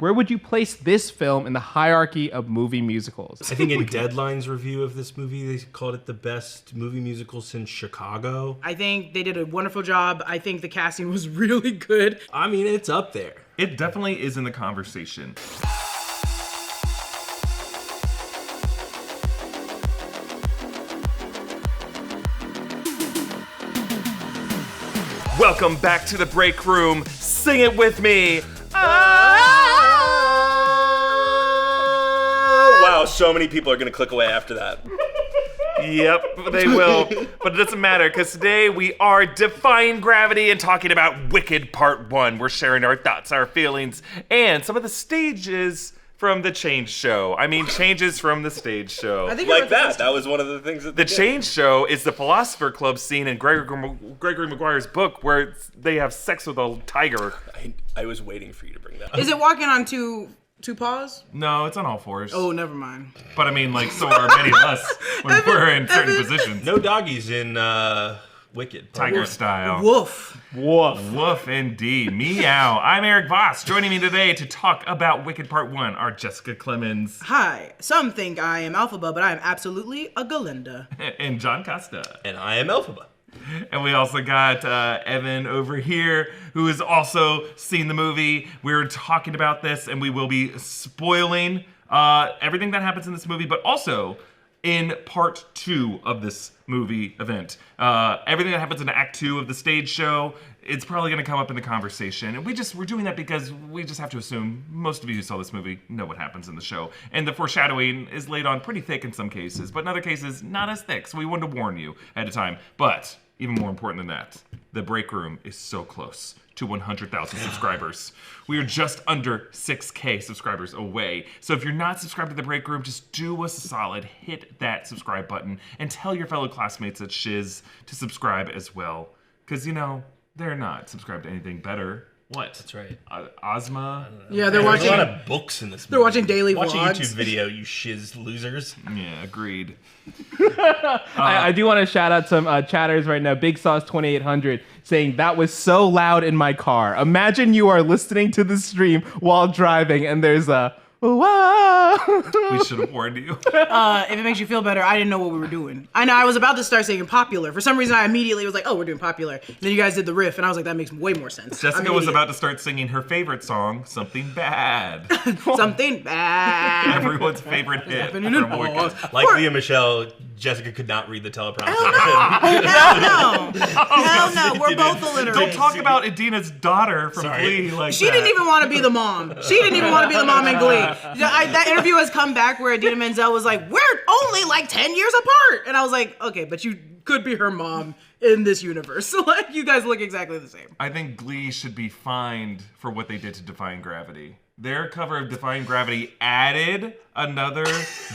Where would you place this film in the hierarchy of movie musicals? I think in Deadline's review of this movie, they called it the best movie musical since Chicago. I think they did a wonderful job. I think the casting was really good. I mean, it's up there. It definitely is in the conversation. Welcome back to the break room. Sing it with me. Wow, so many people are going to click away after that. Yep, they will. But it doesn't matter, because today we are defying gravity and talking about Wicked Part 1. We're sharing our thoughts, our feelings, and some of the stages from the Change Show. I mean, changes from the stage show. I think Like that. That was one of the things that The Change Show is the Philosopher Club scene in Gregory Maguire's book where they have sex with a tiger. I was waiting for you to bring that up. Is it walking on two paws? No, it's on all fours. Oh, never mind. But I mean, like, so are many of us when we're in certain positions. No doggies in Wicked. Tiger style. Woof. Woof. Woof indeed. Meow. I'm Erik Voss. Joining me today to talk about Wicked Part 1 are Jessica Clemons. Hi. Some think I am Alphaba, but I am absolutely a Galinda. And John Costa. And I am Elphaba. And we also got Evan over here, who has also seen the movie. We're talking about this, and we will be spoiling everything that happens in this movie, but also in part 2 of this movie event. Everything that happens in Act 2 of the stage show, it's probably going to come up in the conversation. And we're doing that because we just have to assume most of you who saw this movie know what happens in the show. And the foreshadowing is laid on pretty thick in some cases, but in other cases, not as thick. So we wanted to warn you ahead of time. But even more important than that, the break room is so close to 100,000 subscribers. We are just under 6K subscribers away. So if you're not subscribed to the break room, just do us a solid, hit that subscribe button, and tell your fellow classmates at Shiz to subscribe as well. Because, you know, they're not subscribed to anything better. What? That's right. Ozma? Yeah, they're There's watching. a lot of books in this movie. They're watching daily Watch vlogs. a YouTube video, you shiz losers. Yeah, agreed. I do want to shout out some chatters right now. Big Sauce 2800 saying that was so loud in my car. Imagine you are listening to the stream while driving and there's a whoa. We should have warned you. If it makes you feel better, I didn't know what we were doing. I know I was about to start singing Popular. For some reason, I immediately was like, oh, we're doing Popular. And then you guys did the riff, and I was like, that makes way more sense. Jessica was about to start singing her favorite song, Something Bad. Something bad. Everyone's favorite hit Happening in from Wicked. Oz. Like Leah Michelle, Jessica could not read the teleprompter. Hell no. Hell no. We're both illiterate. Don't talk about Idina's daughter from Sorry. Glee like She that. didn't even want to be the mom. She didn't even want to be the mom in Glee. That interview has come back where Idina Menzel was like, we're only like 10 years apart. And I was like, okay, but you could be her mom in this universe. So like, you guys look exactly the same. I think Glee should be fined for what they did to Defying Gravity. Their cover of Defying Gravity added another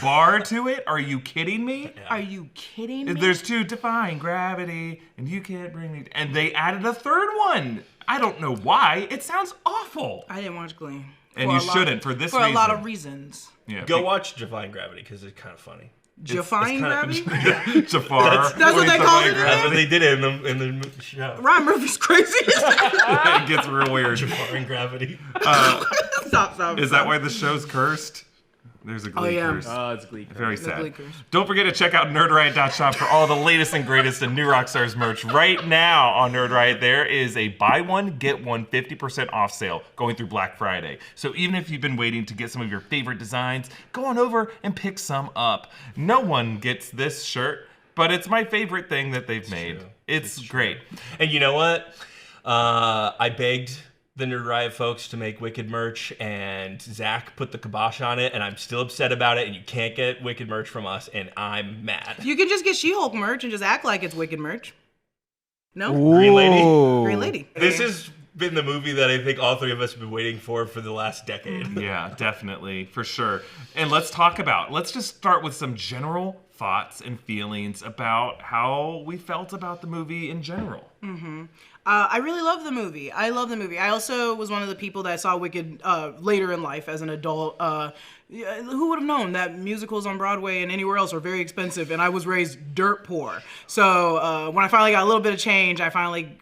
bar to it? Are you kidding me? Are you kidding me? There's 2 Defying Gravity, and you can't bring me... And they added a third one. I don't know why. It sounds awful. I didn't watch Glee. And you shouldn't, for this for reason. a lot of reasons. Yeah, Go watch Defying Gravity, because it's kind of funny. Defying Gravity? Jafar. That's what they called it? That's what they did in the show. Ryan Murphy's crazy. It gets real weird. Defying Gravity. Stop. Is that why the show's cursed? There's a Glee curse. Oh, it's Glee. Very sad. Glee curse. Don't forget to check out nerdriot.shop for all the latest and greatest in new Rockstars merch. Right now on Nerd Riot, there is a buy one, get one 50% off sale going through Black Friday. So even if you've been waiting to get some of your favorite designs, go on over and pick some up. No one gets this shirt, but it's my favorite thing that they've made. True. It's great. And you know what? I begged the Nerd Riot folks to make Wicked merch, and Zach put the kibosh on it, and I'm still upset about it, and you can't get Wicked merch from us, and I'm mad. You can just get She-Hulk merch and just act like it's Wicked merch. No? Green Lady. Green Lady. This has been the movie that I think all 3 of us have been waiting for the last decade. Yeah, definitely, for sure. And let's just start with some general thoughts and feelings about how we felt about the movie in general. I really love the movie. I love the movie. I also was one of the people that saw Wicked later in life as an adult. Who would have known that musicals on Broadway and anywhere else are very expensive, and I was raised dirt poor. So when I finally got a little bit of change, I finally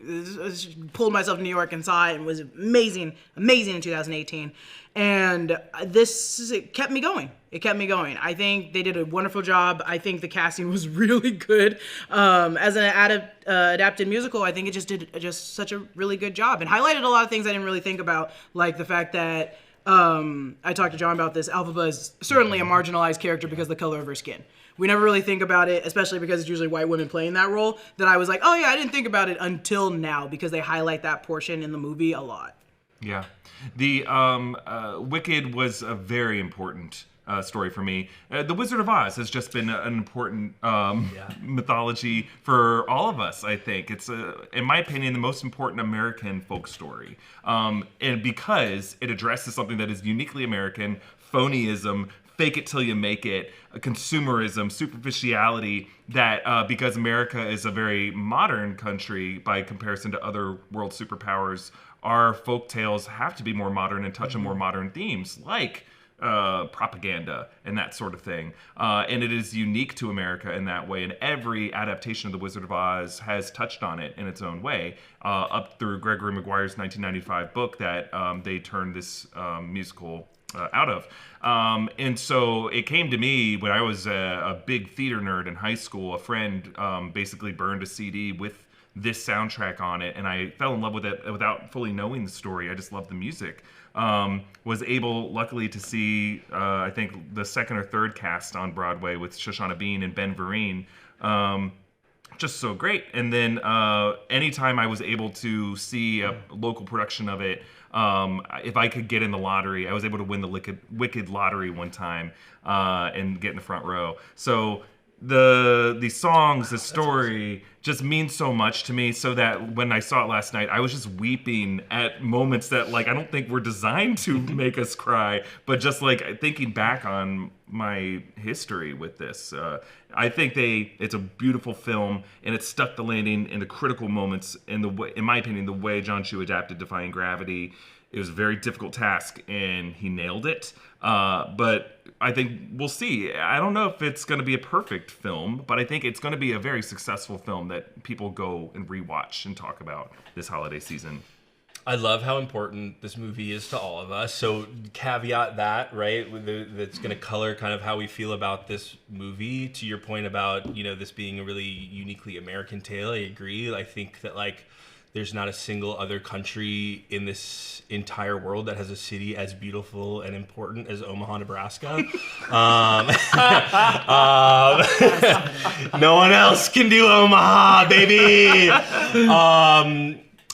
pulled myself to New York and saw it, and it was amazing in 2018. And it kept me going. It kept me going. I think they did a wonderful job. I think the casting was really good. As an adapted musical, I think it just did such a really good job and highlighted a lot of things I didn't really think about, like the fact that I talked to John about this. Elphaba is certainly a marginalized character because of the color of her skin. We never really think about it, especially because it's usually white women playing that role, that I was like, oh yeah, I didn't think about it until now because they highlight that portion in the movie a lot. Yeah. The Wicked was a very important story for me. The Wizard of Oz has just been an important mythology for all of us, I think. It's, in my opinion, the most important American folk story. And because it addresses something that is uniquely American, phonyism, fake it till you make it, consumerism, superficiality, that because America is a very modern country by comparison to other world superpowers, our folk tales have to be more modern and touch on more modern themes, like propaganda and that sort of thing. And it is unique to America in that way. And every adaptation of The Wizard of Oz has touched on it in its own way, up through Gregory Maguire's 1995 book that they turned this musical out of. And so it came to me when I was a big theater nerd in high school. A friend basically burned a CD with this soundtrack on it, and I fell in love with it without fully knowing the story. I just loved the music. Was able, luckily, to see, I think, the second or third cast on Broadway with Shoshana Bean and Ben Vereen. Just so great. And then anytime I was able to see a local production of it, if I could get in the lottery, I was able to win the Wicked lottery one time and get in the front row. So the songs, the story just means so much to me, so that when I saw it last night, I was just weeping at moments that, like, I don't think were designed to make us cry, but just like thinking back on my history with this. I think it's a beautiful film, and it stuck the landing in the critical moments in my opinion, the way John Chu adapted Defying Gravity. It was a very difficult task, and he nailed it. But I think we'll see. I don't know if it's going to be a perfect film, but I think it's going to be a very successful film that people go and rewatch and talk about this holiday season. I love how important this movie is to all of us. So caveat that, right? That's going to color kind of how we feel about this movie. To your point about, this being a really uniquely American tale, I agree. I think that, like, there's not a single other country in this entire world that has a city as beautiful and important as Omaha, Nebraska. No one else can do Omaha, baby.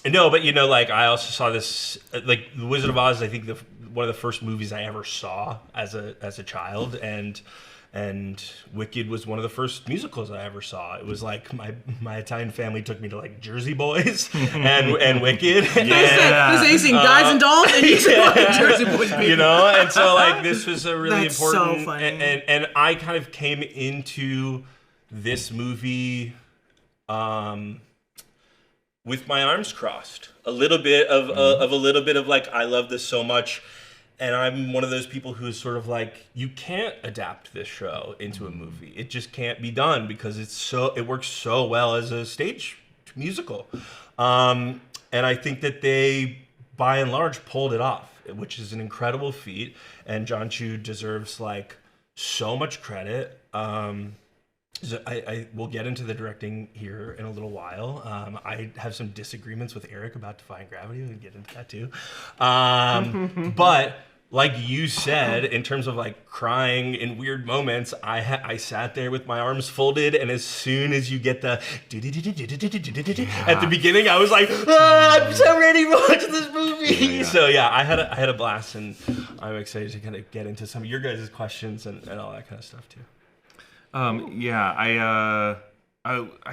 No, but I also saw this, like, The Wizard of Oz. I think one of the first movies I ever saw as a child, and Wicked was one of the first musicals I ever saw. It was like my Italian family took me to, like, Jersey Boys and Wicked. Yeah. They sing Guys and Dolls and you sing Jersey Boys. And so, like, this was a really That's important. So funny. And I kind of came into this movie with my arms crossed. A little bit of like, I love this so much. And I'm one of those people who's sort of like, you can't adapt this show into a movie. It just can't be done because it works so well as a stage musical. And I think that they, by and large, pulled it off, which is an incredible feat. And John Chu deserves, like, so much credit. So I will get into the directing here in a little while. I have some disagreements with Erik about Defying Gravity. We can get into that too. But like you said, in terms of, like, crying in weird moments, I sat there with my arms folded, and as soon as you get the at the beginning, I was like, I'm so ready to watch this movie. Yeah. So yeah, I had a blast, and I'm excited to kind of get into some of your guys' questions and all that kind of stuff too. I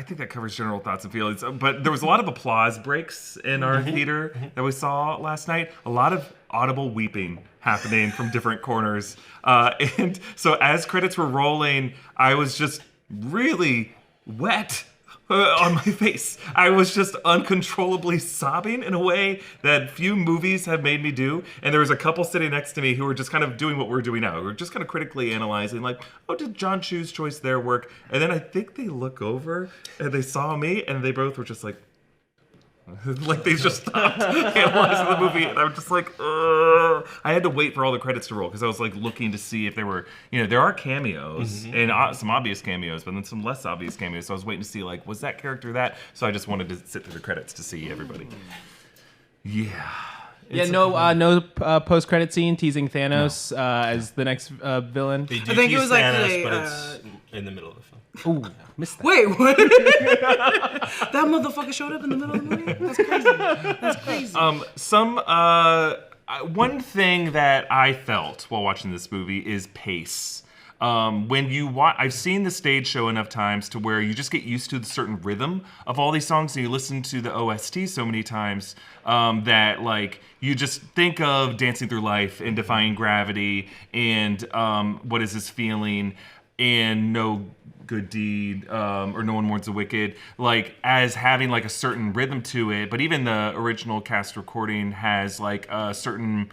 think that covers general thoughts and feelings. But there was a lot of applause breaks in our theater that we saw last night. A lot of audible weeping happening from different corners. And so as credits were rolling, I was just really wet on my face. I was just uncontrollably sobbing in a way that few movies have made me do. And there was a couple sitting next to me who were just kind of doing what we're doing now. We're just kind of critically analyzing, like, oh, did John Chu's choice there work? And then I think they look over and they saw me and they both were just like, Like they just stopped analyzing the movie, and I'm just like, ugh. I had to wait for all the credits to roll because I was like looking to see if there were, there are cameos and some obvious cameos, but then some less obvious cameos. So I was waiting to see like, was that character that? So I just wanted to sit through the credits to see everybody. Yeah. No post credit scene teasing Thanos as the next villain. They do I think it tease was like Thanos, but it's in the middle of the film. Ooh, missed that. Wait, what? That motherfucker showed up in the middle of the movie? That's crazy. One thing that I felt while watching this movie is pace. When you watch, I've seen the stage show enough times to where you just get used to the certain rhythm of all these songs, and you listen to the OST so many times that like you just think of Dancing Through Life and Defying Gravity and What Is This Feeling and No Good Deed or No One Mourns the Wicked, like as having like a certain rhythm to it. But even the original cast recording has like a certain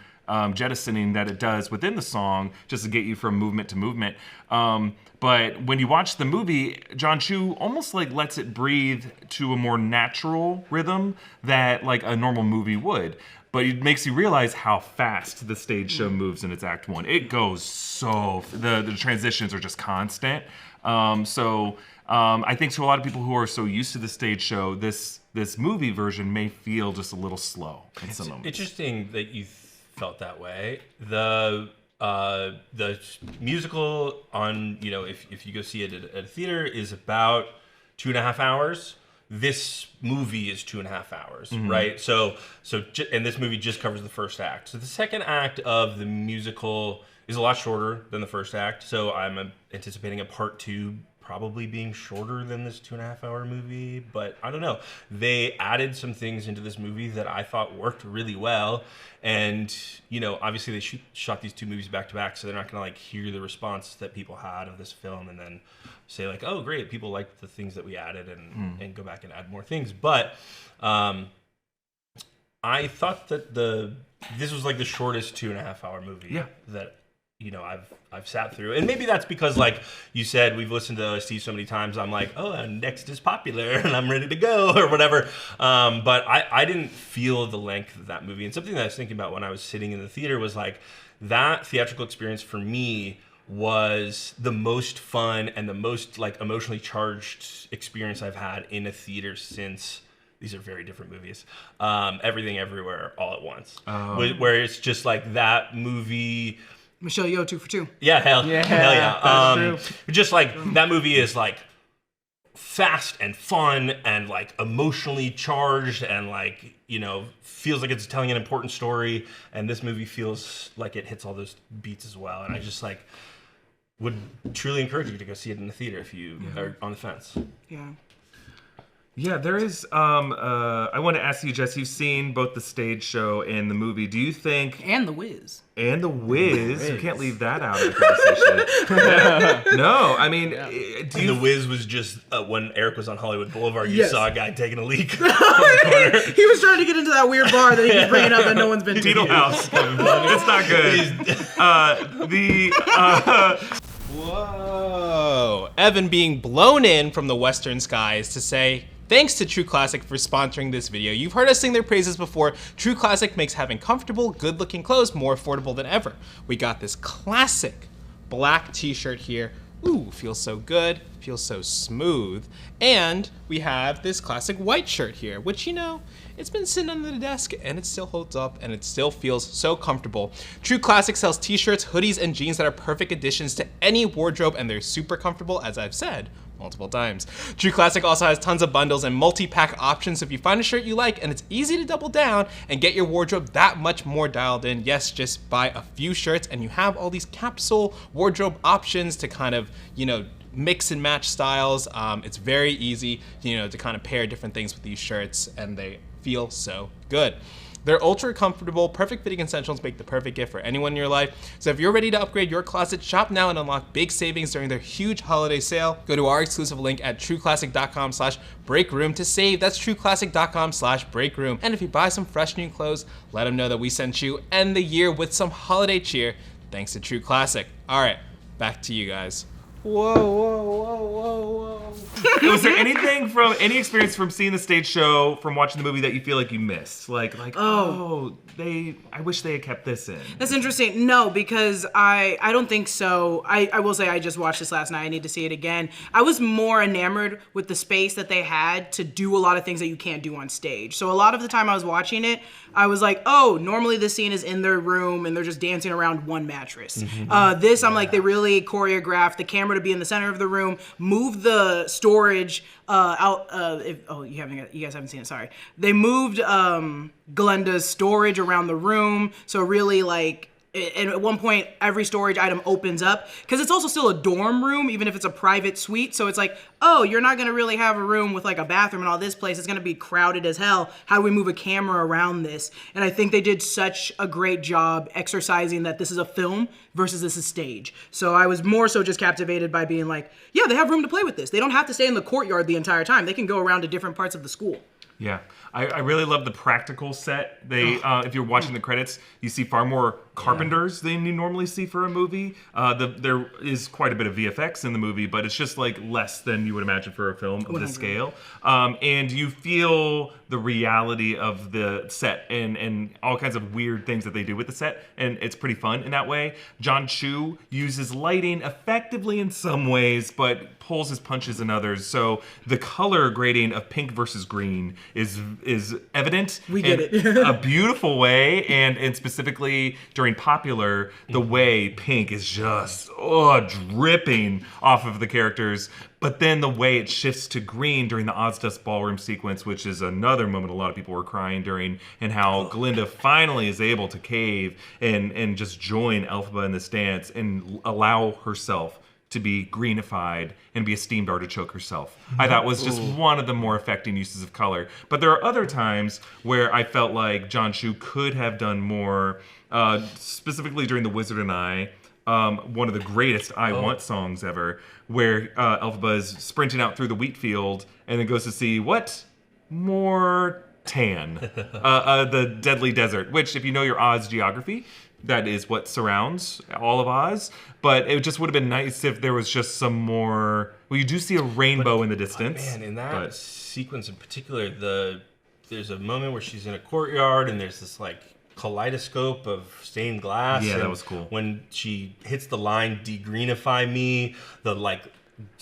jettisoning that it does within the song just to get you from movement to movement. But when you watch the movie, John Chu almost like lets it breathe to a more natural rhythm that like a normal movie would. But it makes you realize how fast the stage show moves in its act one. It goes so, the transitions are just constant. I think to a lot of people who are so used to the stage show, this movie version may feel just a little slow in some moments. Interesting that you felt that way. The musical on, if you go see it at a theater is about 2.5 hours. This movie is 2.5 hours, right? And this movie just covers the first act. So the second act of the musical is a lot shorter than the first act. So I'm anticipating a part 2 probably being shorter than this 2.5 hour movie, but I don't know. They added some things into this movie that I thought worked really well. And, obviously they shot these 2 movies back to back, so they're not gonna like hear the response that people had of this film and then say like, oh great, people liked the things that we added and go back and add more things. But I thought that this was like the shortest 2.5 hour movie that I've sat through. And maybe that's because, like you said, we've listened to Steve so many times, I'm like, oh, next is popular and I'm ready to go or whatever. But I didn't feel the length of that movie. And something that I was thinking about when I was sitting in the theater was like, that theatrical experience for me was the most fun and the most like emotionally charged experience I've had in a theater since, these are very different movies, Everything Everywhere All at Once. Where it's just like that movie... Michelle Yeoh, 2 for 2. Yeah, hell yeah. That's true. Just like that movie is like fast and fun and like emotionally charged and like, feels like it's telling an important story. And this movie feels like it hits all those beats as well. And I just like would truly encourage you to go see it in the theater if you are on the fence. Yeah. Yeah, there is. I want to ask you, Jess. You've seen both the stage show and the movie. Do you think? And The Wiz. And The Wiz. You can't leave that out of the conversation. No, I mean, The Wiz was just when Eric was on Hollywood Boulevard. You saw a guy taking a leak. He was trying to get into that weird bar that he was bringing up that no one's been to. Beetle House. It's not good. Whoa. Evan being blown in from the western skies to say, thanks to True Classic for sponsoring this video. You've heard us sing their praises before. True Classic makes having comfortable, good-looking clothes more affordable than ever. We got this classic black t-shirt here. Ooh, feels so good, feels so smooth. And we have this classic white shirt here, which, it's been sitting under the desk and it still holds up and it still feels so comfortable. True Classic sells t-shirts, hoodies, and jeans that are perfect additions to any wardrobe, and they're super comfortable, as I've said multiple times. True Classic also has tons of bundles and multi-pack options, so if you find a shirt you like and it's easy to double down and get your wardrobe that much more dialed in, yes, just buy a few shirts and you have all these capsule wardrobe options to kind of, mix and match styles. It's very easy, to kind of pair different things with these shirts, and they feel so good. They're ultra comfortable, perfect fitting essentials make the perfect gift for anyone in your life. So if you're ready to upgrade your closet, shop now and unlock big savings during their huge holiday sale. Go to our exclusive link at trueclassic.com/breakroom to save. That's trueclassic.com/breakroom. And if you buy some fresh new clothes, let them know that we sent you. End the year with some holiday cheer thanks to True Classic. All right, back to you guys. Whoa, whoa, whoa, whoa, whoa. Was there anything from any experience from seeing the stage show, from watching the movie that you feel like you missed? Like I wish they had kept this in. That's interesting. No, because I don't think so. I will say I just watched this last night. I need to see it again. I was more enamored with the space that they had to do a lot of things that you can't do on stage. So a lot of the time I was watching it, I was like, oh, normally this scene is in their room and they're just dancing around one mattress. I'm like, they really choreographed the camera to be in the center of the room, move the storage out. You guys haven't seen it, sorry. They moved Glenda's storage around the room. So really like, and at one point, every storage item opens up because it's also still a dorm room, even if it's a private suite. So it's like, oh, you're not going to really have a room with like a bathroom and all this place. It's going to be crowded as hell. How do we move a camera around this? And I think they did such a great job exercising that this is a film versus this is stage. So I was more so just captivated by being like, yeah, they have room to play with this. They don't have to stay in the courtyard the entire time. They can go around to different parts of the school. Yeah, I really love the practical set. They, if you're watching the credits, you see far more carpenters than you normally see for a movie. There is quite a bit of VFX in the movie, but it's just like less than you would imagine for a film of this scale. And you feel the reality of the set and all kinds of weird things that they do with the set, and it's pretty fun in that way. John Chu uses lighting effectively in some ways, but pulls his punches in others. So the color grading of pink versus green is evident. We get it. A beautiful way, and specifically during Popular, the way pink is just dripping off of the characters. But then the way it shifts to green during the Ozdust Ballroom sequence, which is another moment a lot of people were crying during, and how Glinda finally is able to cave and just join Elphaba in this dance and allow herself to be greenified and be a steamed artichoke herself. I thought was just one of the more affecting uses of color. But there are other times where I felt like John Chu could have done more, specifically during The Wizard and I, one of the greatest I Want songs ever, where Elphaba is sprinting out through the wheat field and then goes to see what? More tan. The Deadly Desert, which if you know your Oz geography, that is what surrounds all of Oz. But it just would have been nice if there was just some more. Well, you do see a rainbow in the distance. Man, in that sequence in particular, there's a moment where she's in a courtyard and there's this like kaleidoscope of stained glass. Yeah, and that was cool. When she hits the line "degreenify me,"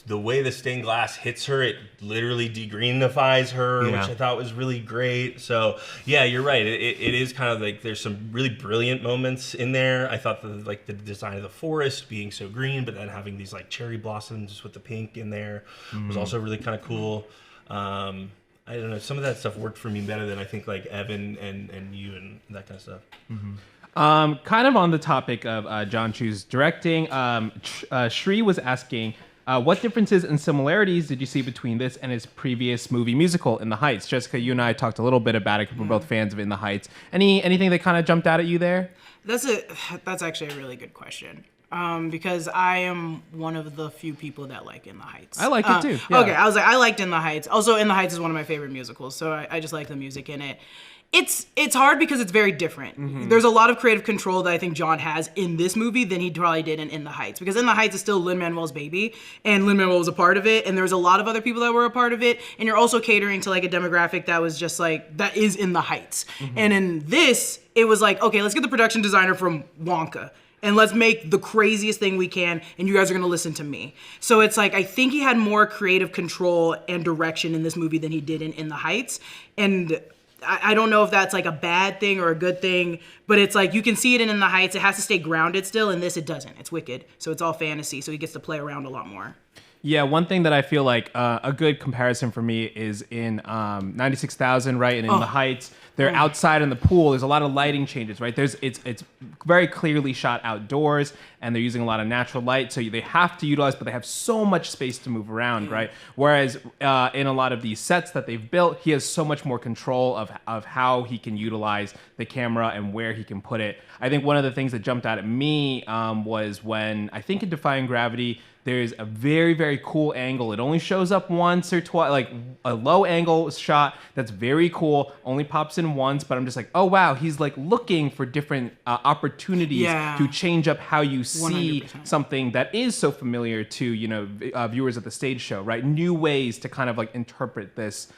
the way the stained glass hits her, it literally degrenifies her, which I thought was really great. So yeah, you're right. It is kind of like there's some really brilliant moments in there. I thought the design of the forest being so green, but then having these like cherry blossoms with the pink in there was also really kind of cool. I don't know. Some of that stuff worked for me better than I think like Evan and you and that kind of stuff. Kind of on the topic of John Chu's directing, Shri was asking, what differences and similarities did you see between this and his previous movie musical, In the Heights? Jessica, you and I talked a little bit about it because we're both fans of In the Heights. Anything that kind of jumped out at you there? That's actually a really good question. Because I am one of the few people that like In the Heights. I like it too. Yeah. Okay, I liked In the Heights. Also, In the Heights is one of my favorite musicals, so I just like the music in it. It's hard because it's very different. There's a lot of creative control that I think John has in this movie than he probably did in The Heights. Because In the Heights is still Lin-Manuel's baby, and Lin-Manuel was a part of it, and there was a lot of other people that were a part of it, and you're also catering to like a demographic that was just like, that is In the Heights. And in this, it was like, okay, let's get the production designer from Wonka. And let's make the craziest thing we can, and you guys are gonna listen to me. So it's like, I think he had more creative control and direction in this movie than he did in The Heights. And I don't know if that's like a bad thing or a good thing, but it's like, you can see it in The Heights. It has to stay grounded still. In this, it doesn't. It's wicked. So it's all fantasy. So he gets to play around a lot more. Yeah, one thing that I feel like a good comparison for me is in 96,000, right? And in The Heights, they're outside in the pool. There's a lot of lighting changes, right? It's very clearly shot outdoors, and they're using a lot of natural light, so they have to utilize, but they have so much space to move around, right? Whereas in a lot of these sets that they've built, he has so much more control of how he can utilize the camera and where he can put it. I think one of the things that jumped out at me was when, I think in Defying Gravity, there's a very, very cool angle. It only shows up once or twice, like a low angle shot that's very cool, only pops in person once, but I'm just like, oh wow, he's like looking for different opportunities to change up how you see 100%. something that is so familiar to viewers at the stage show, right? New ways to kind of like interpret this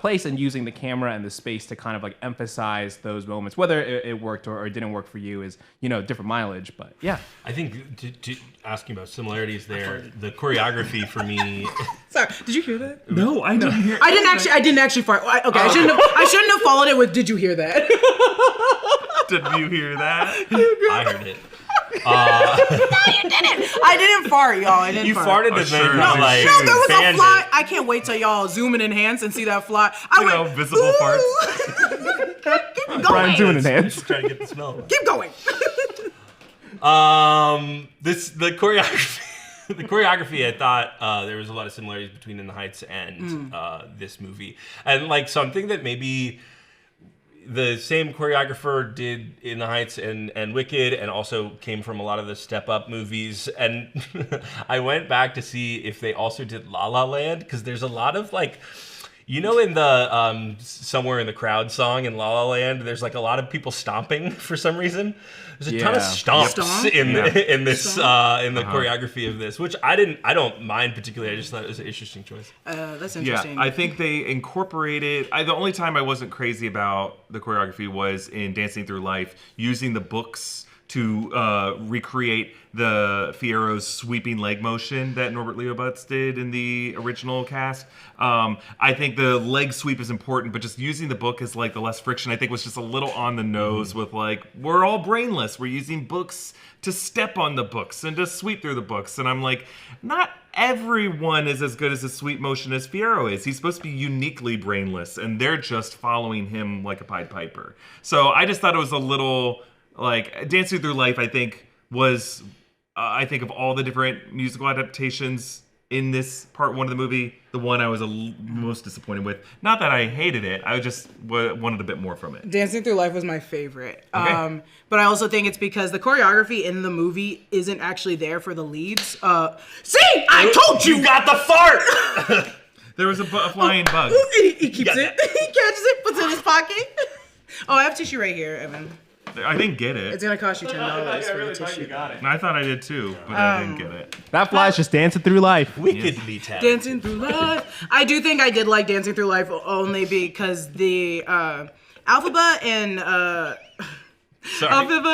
place, and using the camera and the space to kind of like emphasize those moments. Whether it worked or it didn't work for you is different mileage, but yeah. I think to asking about similarities there, the choreography for me. Sorry, did you hear that? No, I didn't hear. I didn't actually fart. Okay, I shouldn't have followed it with. Did you hear that? Did you hear that? I heard it. No, you didn't. I didn't fart, y'all. I didn't You fart. farted and then No, like there was a fanned fly. it. I can't wait till y'all zoom and enhance and see that fly. Visible farts. Keep going. Brian doing it, hands. Just trying to get the smell. Keep going. The choreography. The choreography, I thought there was a lot of similarities between In the Heights and this movie, and like so I'm thinking that maybe the same choreographer did In the Heights and Wicked, and also came from a lot of the Step Up movies. And I went back to see if they also did La La Land, because there's a lot of like, in the Somewhere in the Crowd song in La La Land, there's like a lot of people stomping for some reason. There's a ton of stomps in the choreography of this, which I don't mind particularly. I just thought it was an interesting choice. That's interesting. Yeah, I think they incorporated. The only time I wasn't crazy about the choreography was in Dancing Through Life, using the books to recreate the Fiero's sweeping leg motion that Norbert Leo Butz did in the original cast. I think the leg sweep is important, but just using the book as like the less friction, I think was just a little on the nose with like, we're all brainless. We're using books to step on the books and to sweep through the books. And I'm like, not everyone is as good as a sweep motion as Fiero is. He's supposed to be uniquely brainless, and they're just following him like a Pied Piper. So I just thought it was a little... Like, Dancing Through Life, I think, was, I think of all the different musical adaptations in this part one of the movie, the one I was most disappointed with. Not that I hated it, I just wanted a bit more from it. Dancing Through Life was my favorite. Okay. But I also think it's because the choreography in the movie isn't actually there for the leads. See? I told you! You got the fart! There was a flying bug. He keeps it. He catches it, puts it in his pocket. Oh, I have tissue right here, Evan. I didn't get it. It's gonna cost you $10 for the tissue. I thought I did too, but I didn't get it. That fly's just dancing through life. Wickedly talented. Dancing Through Life. I do think I did like Dancing Through Life only because the Alphaba and Alphaba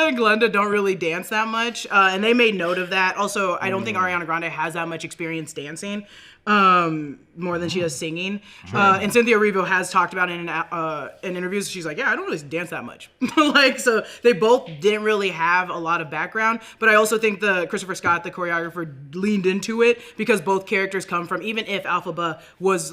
and Glenda don't really dance that much, and they made note of that. Also, I don't think Ariana Grande has that much experience dancing. More than she does singing. And Cynthia Erivo has talked about it in interviews. She's like, yeah, I don't really dance that much. Like, so they both didn't really have a lot of background. But I also think Christopher Scott, the choreographer, leaned into it because both characters come from, even if Alphaba was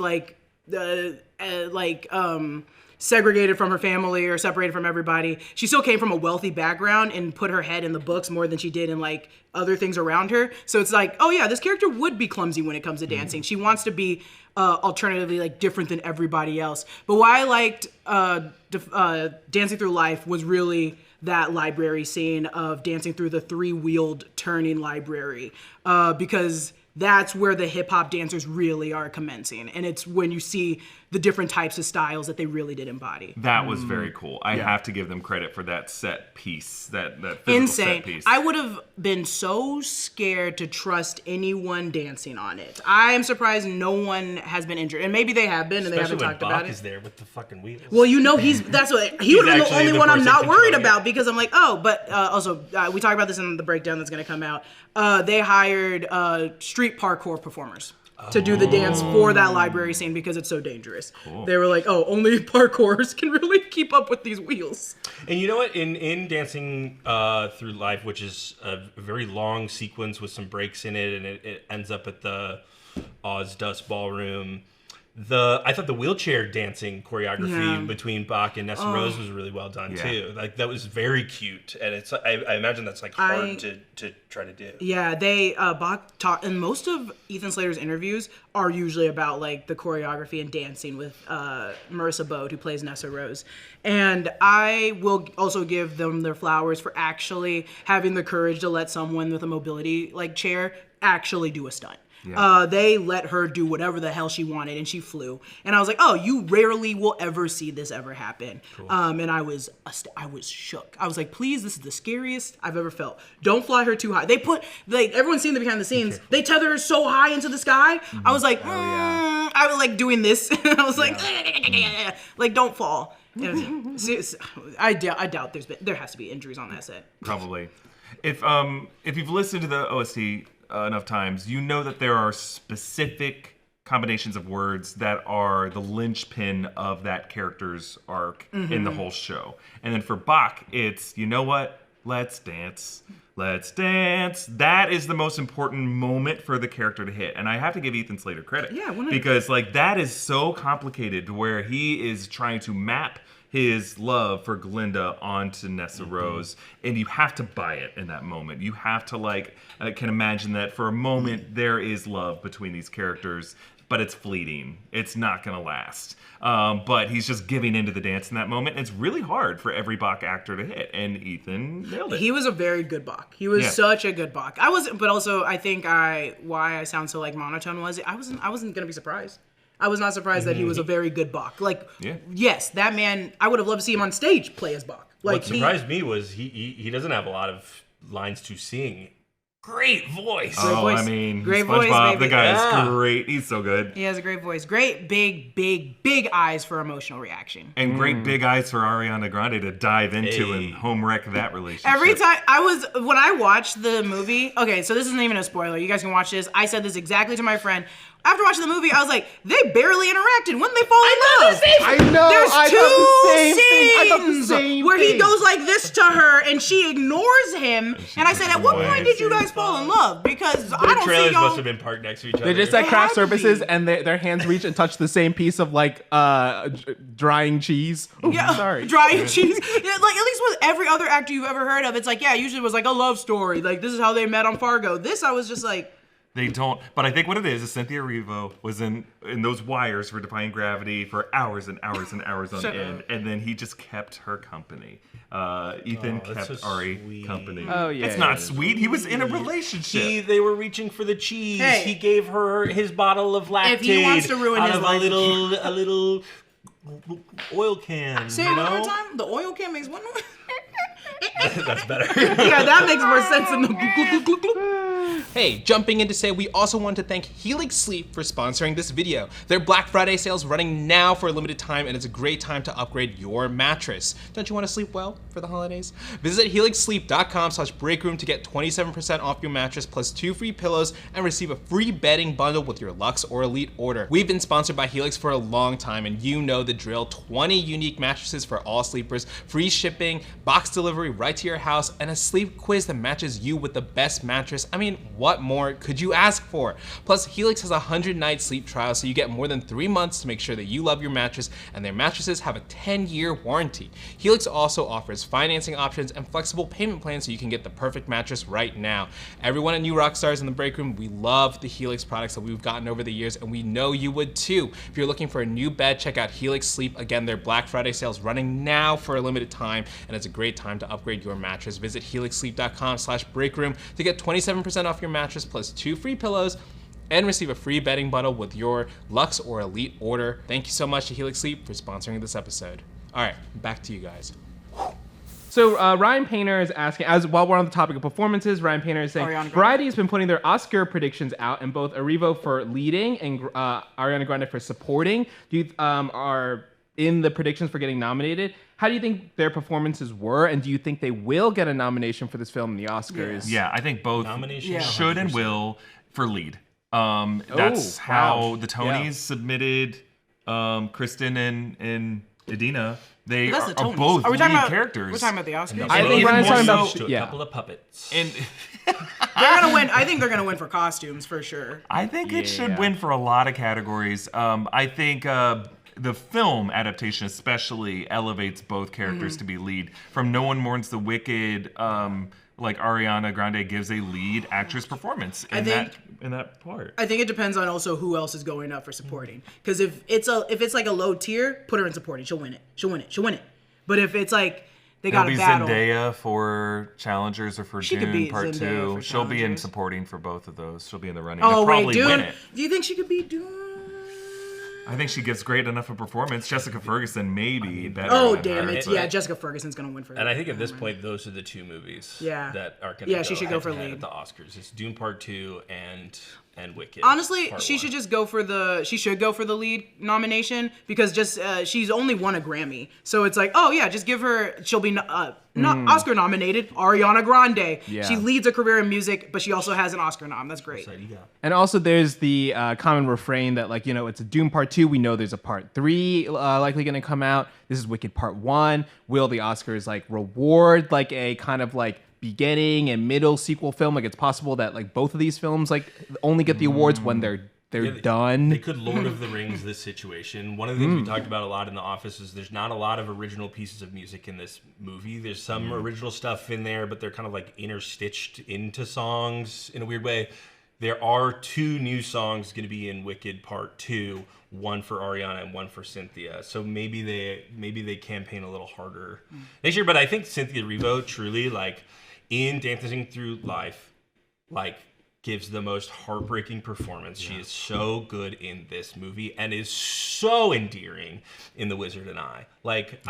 segregated from her family or separated from everybody, she still came from a wealthy background and put her head in the books more than she did in like other things around her. So it's like, oh yeah, this character would be clumsy when it comes to dancing. She wants to be alternatively like different than everybody else. But why I liked Dancing Through Life was really that library scene of dancing through the 3-wheeled turning library, because that's where the hip hop dancers really are commencing. And it's when you see the different types of styles that they really did embody. That was very cool. I have to give them credit for that set piece, that physical Insane. set piece. I would have been so scared to trust anyone dancing on it. I am surprised no one has been injured. And maybe they have been and they haven't talked about it. Is there with the fucking wheels. Well, he would have been the actually only the one I'm person not worried controlling it. about, because I'm like, also, we talked about this in the breakdown that's going to come out. They hired street parkour performers to do the dance for that library scene because it's so dangerous. Cool. They were like, oh, only parkourers can really keep up with these wheels. And you know what? In Dancing Through Life, which is a very long sequence with some breaks in it, and it ends up at the Oz Dust Ballroom, I thought the wheelchair dancing choreography between Bach and Nessa Rose was really well done too. Like, that was very cute, and it's I imagine that's like hard to try to do. Yeah, Bach taught, and most of Ethan Slater's interviews are usually about like the choreography and dancing with Marissa Bode, who plays Nessa Rose. And I will also give them their flowers for actually having the courage to let someone with a mobility like chair actually do a stunt. Yeah. They let her do whatever the hell she wanted, and she flew. And I was like, oh, you rarely will ever see this ever happen. Cool. And I was shook. I was like, please, this is the scariest I've ever felt. Don't fly her too high. They put, like, everyone's seen the behind the scenes. They tether her so high into the sky. Mm-hmm. I was like, I was like doing this. I was like, like, don't fall. I doubt there has to be injuries on that set. Probably. If you've listened to the OST enough times, you know that there are specific combinations of words that are the linchpin of that character's arc in the whole show. And then for Bach, it's, you know what? Let's dance. Let's dance. That is the most important moment for the character to hit. And I have to give Ethan Slater credit. Yeah, because like that is so complicated to where he is trying to map his love for Glinda onto Nessa Rose, and you have to buy it in that moment. You have to I can imagine that for a moment there is love between these characters, but it's fleeting. It's not gonna last. But he's just giving into the dance in that moment. It's really hard for every Bach actor to hit, and Ethan nailed it. He was a very good Bach. He was such a good Bach. But also I think why I sound so like monotone was I wasn't gonna be surprised. I was not surprised that he was a very good Bach. Like, yes, that man, I would have loved to see him on stage play as Bach. Like, what surprised me was he doesn't have a lot of lines to sing. Great voice. I mean, great SpongeBob, voice, baby. the guy is great. He's so good. He has a great voice. Great big eyes for emotional reaction. And great big eyes for Ariana Grande to dive into and home wreck that relationship. Every time when I watched the movie, okay, so this isn't even a spoiler. You guys can watch this. I said this exactly to my friend. After watching the movie, I was like, they barely interacted. When did they fall in love? I know. There's two scenes where he goes like this to her and she ignores him. And I said, at what point did you guys fall in love? Because I don't see trailers y'all. must have been parked next to each other. They just at craft services and their hands reach and touch the same piece of drying cheese. Ooh, sorry. Drying cheese. Yeah, like at least with every other actor you've ever heard of, it's like, usually it was like a love story. Like this is how they met on Fargo. This I was just like, they don't, but I think what it is Cynthia Erivo was in those wires for Defying Gravity for hours and hours and hours on end, and then he just kept her company. Ethan kept so Ari sweet. company. Oh yeah, it's not sweet. He was in a relationship. They were reaching for the cheese. Hey. He gave her his bottle of Lactaid. If he wants to ruin out his of life, a little oil can. say it one more time. The oil can makes one more. That's better. Yeah, that makes more sense than the Hey, jumping in to say we also want to thank Helix Sleep for sponsoring this video. Their Black Friday sale is running now for a limited time, and it's a great time to upgrade your mattress. Don't you want to sleep well for the holidays? Visit helixsleep.com/breakroom to get 27% off your mattress plus 2 free pillows and receive a free bedding bundle with your Luxe or Elite order. We've been sponsored by Helix for a long time, and you know the drill. 20 unique mattresses for all sleepers, free shipping, box delivery right to your house, and a sleep quiz that matches you with the best mattress. I mean, what more could you ask for? Plus, Helix has a 100-night sleep trial, so you get more than 3 months to make sure that you love your mattress, and their mattresses have a 10-year warranty. Helix also offers financing options and flexible payment plans so you can get the perfect mattress right now. Everyone at New Rockstars in the Breakroom, we love the Helix products that we've gotten over the years, and we know you would too. If you're looking for a new bed, check out Helix Sleep. Again, their Black Friday sale is running now for a limited time, and it's a great time to upgrade your mattress. Visit helixsleep.com/breakroom to get 27% off your mattress plus 2 free pillows and receive a free bedding bundle with your Luxe or Elite order. Thank you so much to Helix Sleep for sponsoring this episode. All right, back to you guys. So Ryan Painter is asking, while we're on the topic of performances, Ryan Painter is saying, Variety has been putting their Oscar predictions out, and both Erivo for leading and Ariana Grande for supporting are in the predictions for getting nominated. How do you think their performances were, and do you think they will get a nomination for this film in the Oscars? Yeah, I think both should 100%. And will for lead. That's how the Tonys submitted Kristen and Idina. They are both lead characters. We're talking about the Oscars. I think Ryan's talking about a couple of puppets. And they're gonna win. I think they're gonna win for costumes for sure. I think it should win for a lot of categories. I think the film adaptation especially elevates both characters to be lead. From No One Mourns the Wicked, like Ariana Grande gives a lead actress performance in that part. I think it depends on also who else is going up for supporting. Because if it's like a low tier, put her in supporting. She'll win it. But if it's like They got It'll a be battle. Zendaya for Challengers or for She could Dune beat Part Zendaya 2. for She'll be in Challengers. supporting for both of those. She'll be in the running. Oh and wait, probably win Dune. it. Do you think she could beat Dune? I think she gives great enough a performance. Jessica Ferguson maybe better. Oh than damn her, it! but- Yeah, Jessica Ferguson's gonna win for that. And I think at this point, those are the two movies Yeah. that are going to Yeah, she should go for head-to-head lead. at the Oscars. It's Dune Part 2 and Wicked. Honestly, Part she 1. should just go for the. She should go for the lead nomination because she's only won a Grammy, so it's like, oh yeah, just give her. She'll be not Oscar nominated. Ariana Grande. Yeah. She leads a career in music, but she also has an Oscar nom. That's great. And also, there's the common refrain that, like, you know, it's a Doom Part 2. We know there's a Part 3 likely going to come out. This is Wicked Part 1. Will the Oscars, like, reward, like, a kind of, like, beginning and middle sequel film? Like, it's possible that, like, both of these films, like, only get the awards when they're done. They could Lord of the Rings this situation. One of the things we talked about a lot in the office is there's not a lot of original pieces of music in this movie. There's some original stuff in there, but they're kind of like interstitched into songs in a weird way. There are 2 new songs going to be in Wicked Part 2, one for Ariana and one for Cynthia. So maybe they campaign a little harder next year. But I think Cynthia Erivo truly, like, in Dancing Through Life, like, gives the most heartbreaking performance. She is so good in this movie and is so endearing in The Wizard and I. Like,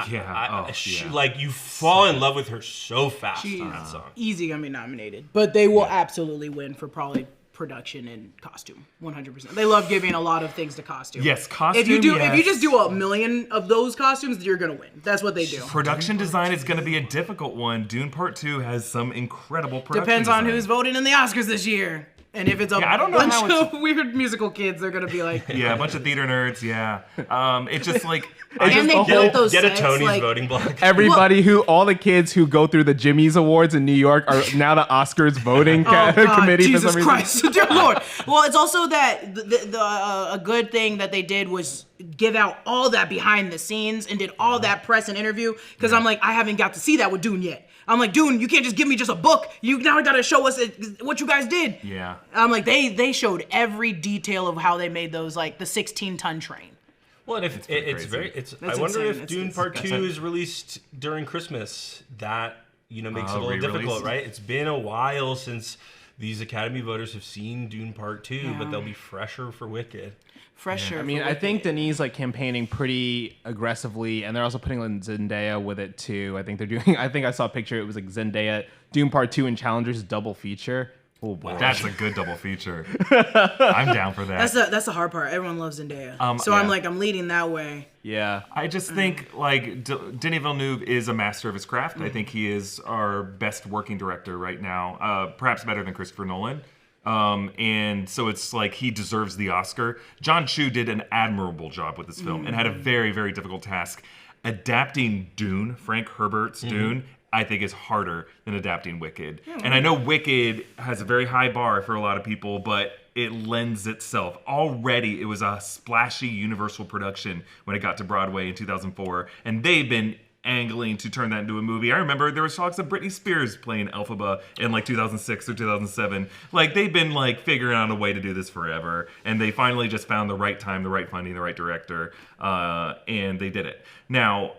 like, you fall in love with her so fast in that song. Easy gonna be nominated, but they will absolutely win for probably production and costume. 100%. They love giving a lot of things to costume. Yes, costume. If you just do 1,000,000 of those costumes, you're gonna win. That's what they do. Production design is going to be a difficult one. Dune Part 2 has some incredible production Depends on design. who's voting in the Oscars this year. And if it's a I don't know bunch how of weird musical kids, they're gonna be like, Yeah, a bunch of theater nerds, yeah. It's just like... and they built those Get a sets, Tony's like, voting block. Everybody all the kids who go through the Jimmy's Awards in New York are now the Oscars voting committee Jesus for some Christ, dear Lord. Well, it's also that a good thing that they did was give out all that behind the scenes and did all that press and interview. Because I'm like, I haven't got to see that with Dune yet. I'm like, Dune, you can't just give me just a book. You now gotta show us what you guys did. Yeah. I'm like, they showed every detail of how they made those, like the 16-ton train. Well, and if it's very, I wonder if Dune Part 2 is released during Christmas. That, you know, makes it a little difficult, right? It's been a while since these Academy voters have seen Dune Part 2, but they'll be fresher for Wicked. Fresher. I mean, I think Denis like campaigning pretty aggressively, and they're also putting in Zendaya with it too. I think they're doing. I think I saw a picture. It was like Zendaya, Doom Part 2, and Challengers double feature. Oh boy, That's a good double feature. I'm down for that. that's the hard part. Everyone loves Zendaya, so yeah. I'm like, I'm leading that way. yeah. I just think like Denis Villeneuve is a master of his craft. I think he is our best working director right now, perhaps better than Christopher Nolan. And so it's like he deserves the Oscar. John Chu did an admirable job with this film and had a very, very difficult task. Adapting Dune, Frank Herbert's Dune, I think is harder than adapting Wicked. And I know Wicked has a very high bar for a lot of people, but it lends itself. Already, it was a splashy Universal production when it got to Broadway in 2004, and they've been angling to turn that into a movie. I remember there was talks of Britney Spears playing Elphaba in like 2006 or 2007. Like they've been like figuring out a way to do this forever, and they finally just found the right time, the right funding, the right director, and they did it. Now,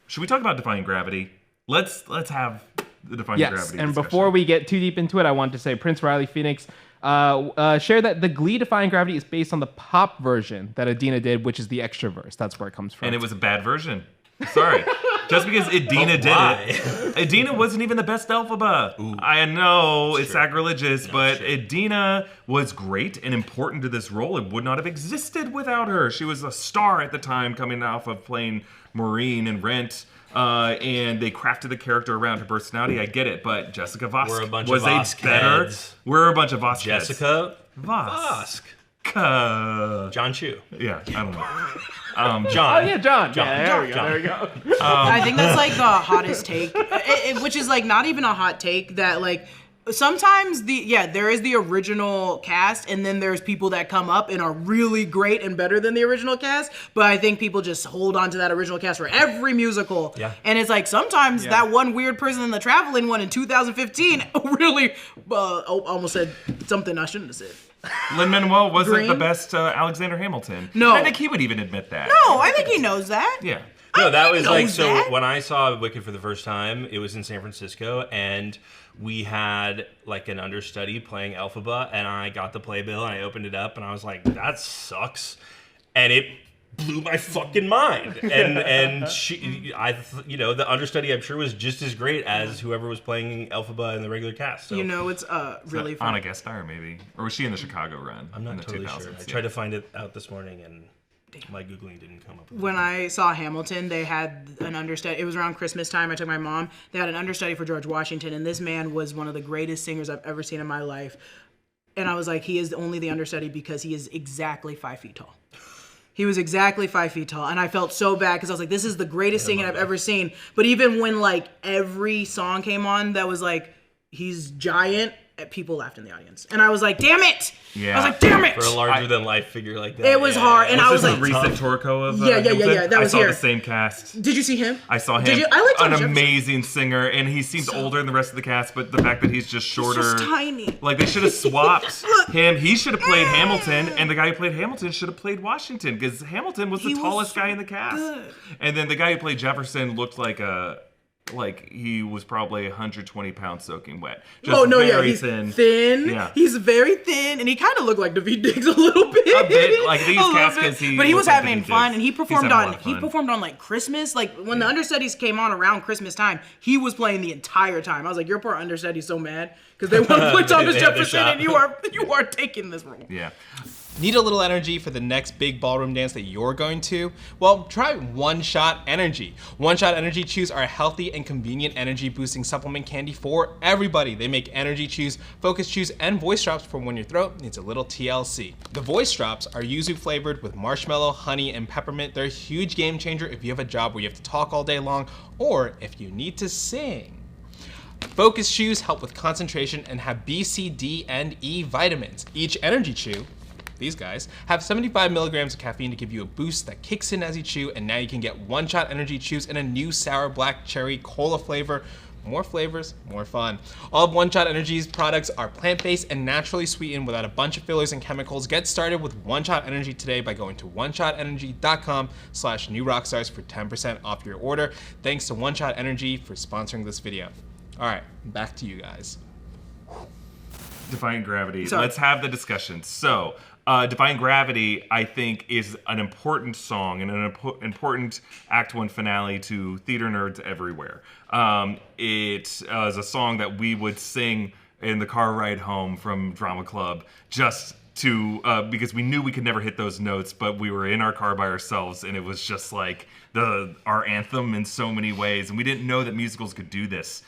should we talk about Defying Gravity? Let's have the Defying Gravity Yes, and discussion. before we get too deep into it, I want to say Prince Riley Phoenix shared that the Glee Defying Gravity is based on the pop version that Adina did, which is the extra verse. That's where it comes from. And it was a bad version. Sorry. Just because Adina did it. Adina wasn't even the best Elphaba. I know it's sacrilegious, but Adina was great and important to this role. It would not have existed without her. She was a star at the time, coming off of playing Maureen in Rent. And they crafted the character around her personality. I get it, but Jessica Voss We're a bunch was of a Voss better. heads. We're a bunch of Voss heads. Jessica Voss. John Chu. Yeah, I don't know. Oh yeah, John. Yeah, there we go. I think that's like the hottest take, which is like not even a hot take. That like sometimes there is the original cast, and then there's people that come up and are really great and better than the original cast. But I think people just hold on to that original cast for every musical. Yeah. And it's like sometimes that one weird person in the Traveling one in 2015 really almost said something I shouldn't have said. Lin-Manuel wasn't Green? the best Alexander Hamilton. No. And I think he would even admit that. No, I think he knows that. Yeah. No, that was like, knows so that. when I saw Wicked for the first time, it was in San Francisco, and we had like an understudy playing Elphaba, and I got the playbill, and I opened it up, and I was like, that sucks. And it blew my fucking mind. And she, the understudy, I'm sure, was just as great as whoever was playing Elphaba in the regular cast. So. You know, it's really fun. Anna guest star, maybe. Or was she in the Chicago run? I'm not in the totally 2000s? sure. I Yeah. tried to find it out this morning, and my Googling didn't come up with When it. I saw Hamilton, they had an understudy. It was around Christmas time. I took my mom. They had an understudy for George Washington, and this man was one of the greatest singers I've ever seen in my life. And I was like, he is only the understudy because he is exactly 5 feet tall. He was exactly 5 feet tall, and I felt so bad because I was like, this is the greatest singing I've ever seen. But even when like every song came on that was like, he's giant, people laughed in the audience. And I was like, damn it! Yeah. I was like, damn it! For a larger-than-life figure like that. It was hard, and I was this like, the recent Torco of Yeah. Hamilton? That was I saw here. the same cast. did you see him? I saw him. Did you? I liked Thomas an Jefferson. amazing singer, and he seems older than the rest of the cast. But the fact that he's just shorter, just tiny. Like they should have swapped him. He should have played Hamilton, and the guy who played Hamilton should have played Washington because Hamilton was the He was tallest so guy in the cast. good. And then the guy who played Jefferson looked like he was probably 120 pounds soaking wet. Just Oh no, yeah, very he's thin. thin. He's very thin, and he kind of looked like Daveed Diggs a little bit. A bit, like these A little cast bit. 'cause he but he was looks like having Daveed fun, Diggs. and he He's performed having a on lot of fun. like Christmas. Like when the understudies came on around Christmas time, he was playing the entire time. I was like, your poor understudy's so mad because they want to play Thomas They had the Jefferson, shot. and you are taking this role. Yeah. Need a little energy for the next big ballroom dance that you're going to? Well, try One Shot Energy. One Shot Energy Chews are a healthy and convenient energy boosting supplement candy for everybody. They make energy chews, focus chews, and voice drops for when your throat needs a little TLC. The voice drops are yuzu flavored with marshmallow, honey, and peppermint. They're a huge game changer if you have a job where you have to talk all day long or if you need to sing. Focus chews help with concentration and have B, C, D, and E vitamins. Each energy chew, these guys, have 75 milligrams of caffeine to give you a boost that kicks in as you chew, and now you can get One Shot Energy Chews in a new sour black cherry cola flavor. More flavors, more fun. All of One Shot Energy's products are plant-based and naturally sweetened without a bunch of fillers and chemicals. Get started with One Shot Energy today by going to oneshotenergy.com/newrockstars for 10% off your order. Thanks to One Shot Energy for sponsoring this video. All right, back to you guys. Defying Gravity. Sorry. Let's have the discussion. So, Defying Gravity, I think, is an important song and an important Act 1 finale to theater nerds everywhere. It is a song that we would sing in the car ride home from Drama Club just to because we knew we could never hit those notes, but we were in our car by ourselves, and it was just like our anthem in so many ways, and we didn't know that musicals could do this.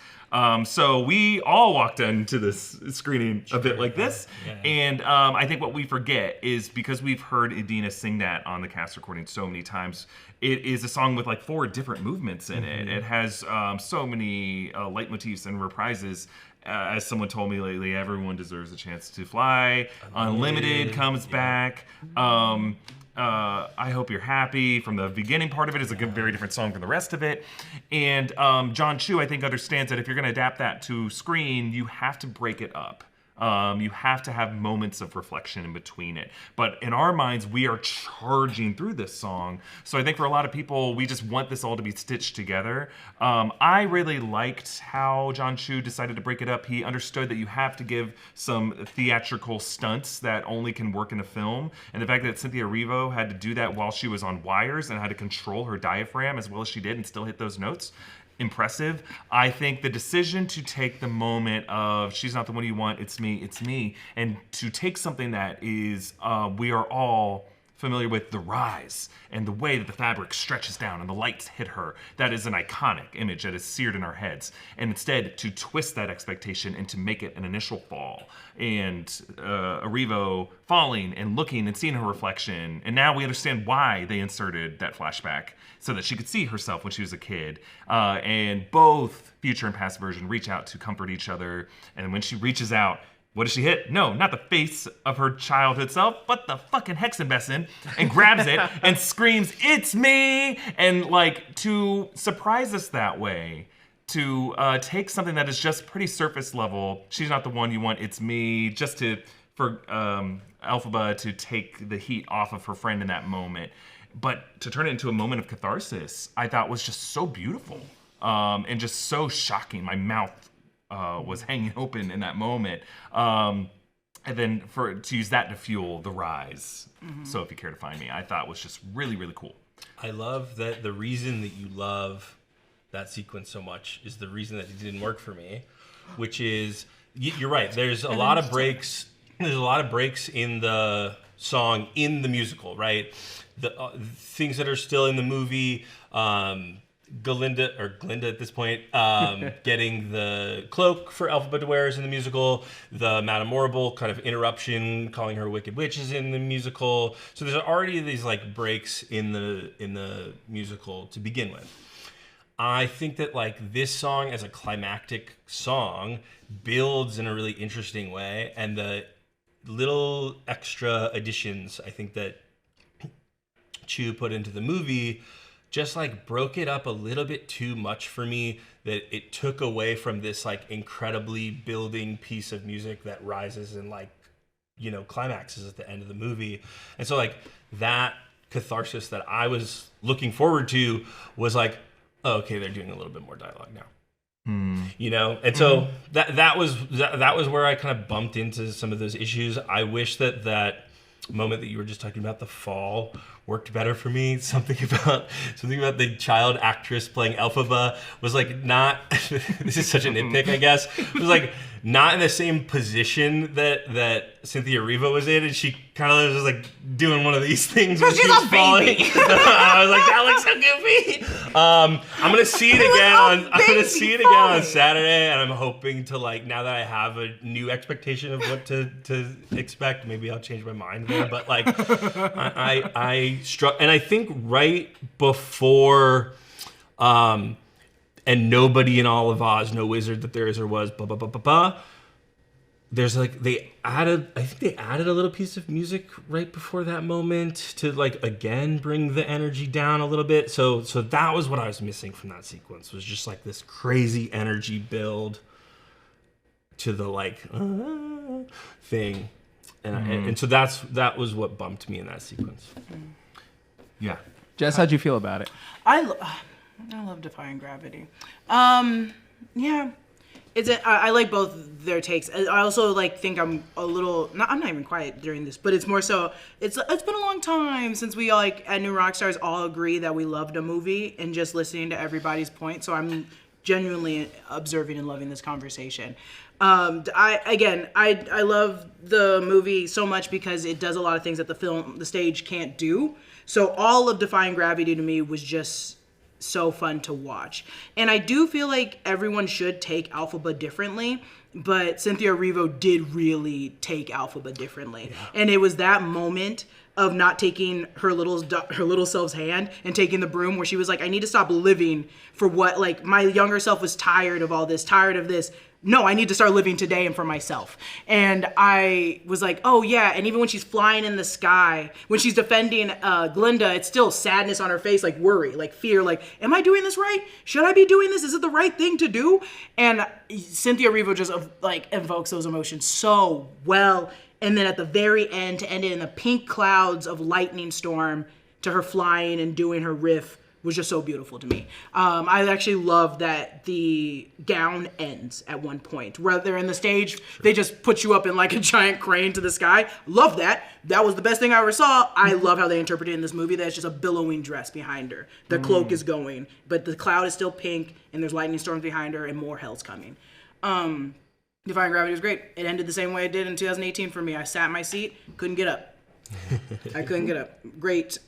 So we all walked into this screening a bit like this, and I think what we forget is because we've heard Idina sing that on the cast recording so many times, it is a song with like 4 different movements in it. It has so many leitmotifs and reprises. As someone told me lately, everyone deserves a chance to fly. Unlimited comes back. I Hope You're Happy from the beginning part of it is a very different song from the rest of it. And John Chu, I think, understands that if you're going to adapt that to screen, you have to break it up. You have to have moments of reflection in between it. But in our minds, we are charging through this song. So I think for a lot of people, we just want this all to be stitched together. I really liked how John Chu decided to break it up. He understood that you have to give some theatrical stunts that only can work in a film. And the fact that Cynthia Erivo had to do that while she was on wires and had to control her diaphragm as well as she did and still hit those notes, impressive. I think the decision to take the moment of she's not the one you want, it's me, and to take something that is we are all familiar with, the rise and the way that the fabric stretches down and the lights hit her. That is an iconic image that is seared in our heads. And instead to twist that expectation and to make it an initial fall. And Erivo falling and looking and seeing her reflection. And now we understand why they inserted that flashback so that she could see herself when she was a kid. And both future and past version reach out to comfort each other. And when she reaches out, what does she hit? No, not the face of her childhood self, but the fucking Hexenbesson, and grabs it and screams, "It's me!" And like, to surprise us that way, to take something that is just pretty surface level, she's not the one you want, it's me, just for Elphaba to take the heat off of her friend in that moment. but to turn it into a moment of catharsis, I thought was just so beautiful and just so shocking. My mouth was hanging open in that moment. And then to use that to fuel the rise. So if you care to find me, I thought was just really, really cool. I love that the reason that you love that sequence so much is the reason that it didn't work for me, which is, you're right, there's a lot of breaks. There's a lot of breaks in the song, in the musical, right? The things that are still in the movie, Glinda at this point, getting the cloak for Elphaba to wear is in the musical. The Madame Morrible kind of interruption, calling her Wicked Witch is in the musical. So there's already these like breaks in the musical to begin with. I think that like this song as a climactic song builds in a really interesting way, and the little extra additions I think that Chu put into the movie just like broke it up a little bit too much for me, that it took away from this like incredibly building piece of music that rises and like, you know, climaxes at the end of the movie. And so like that catharsis that I was looking forward to was like, oh, okay, they're doing a little bit more dialogue now. You know, and so that was where I kind of bumped into some of those issues. I wish that moment that you were just talking about, the fall, worked better for me. Something about the child actress playing Elphaba was like not. This is such a nitpick, I guess. It was like not in the same position that Cynthia Erivo was in, and she kind of was like doing one of these things when she was falling. I was like, that looks so goofy. I'm gonna see it again on Saturday, and I'm hoping to like, now that I have a new expectation of what to expect, maybe I'll change my mind there. But like, I struck, and I think right before, and nobody in all of Oz, no wizard that there is or was, blah blah blah blah blah. There's like they added a little piece of music right before that moment to like again bring the energy down a little bit. So that was what I was missing from that sequence, was just like this crazy energy build to the like thing, and so that was what bumped me in that sequence. Yeah, Jess, how'd you feel about it? I love Defying Gravity. Yeah. I like both their takes. I also like think I'm a little. I'm not even quiet during this, but it's more so. It's been a long time since we like at New Rockstars all agree that we loved a movie, and just listening to everybody's point. So I'm genuinely observing and loving this conversation. I love the movie so much because it does a lot of things that the stage can't do. So all of Defying Gravity to me was just so fun to watch. And I do feel like everyone should take Elphaba differently, but Cynthia Erivo did really take Elphaba differently. Yeah. And it was that moment of not taking her little self's hand and taking the broom, where she was like, I need to stop living for what, like, my younger self was tired of all this, tired of this. No, I need to start living today and for myself. And I was like, oh yeah. And even when she's flying in the sky, when she's defending Glinda, it's still sadness on her face, like worry, like fear, like, am I doing this right? Should I be doing this? Is it the right thing to do? And Cynthia Erivo just like invokes those emotions so well. And then at the very end, to end it in the pink clouds of lightning storm, to her flying and doing her riff, was just so beautiful to me. I actually love that the gown ends at one point. Where they're in the stage, they just put you up in like a giant crane to the sky. Love that. That was the best thing I ever saw. I love how they interpreted it in this movie that it's just a billowing dress behind her. The cloak is going, but the cloud is still pink, and there's lightning storms behind her, and more hell's coming. Defying Gravity was great. It ended the same way it did in 2018 for me. I sat in my seat, couldn't get up. I couldn't get up. Great.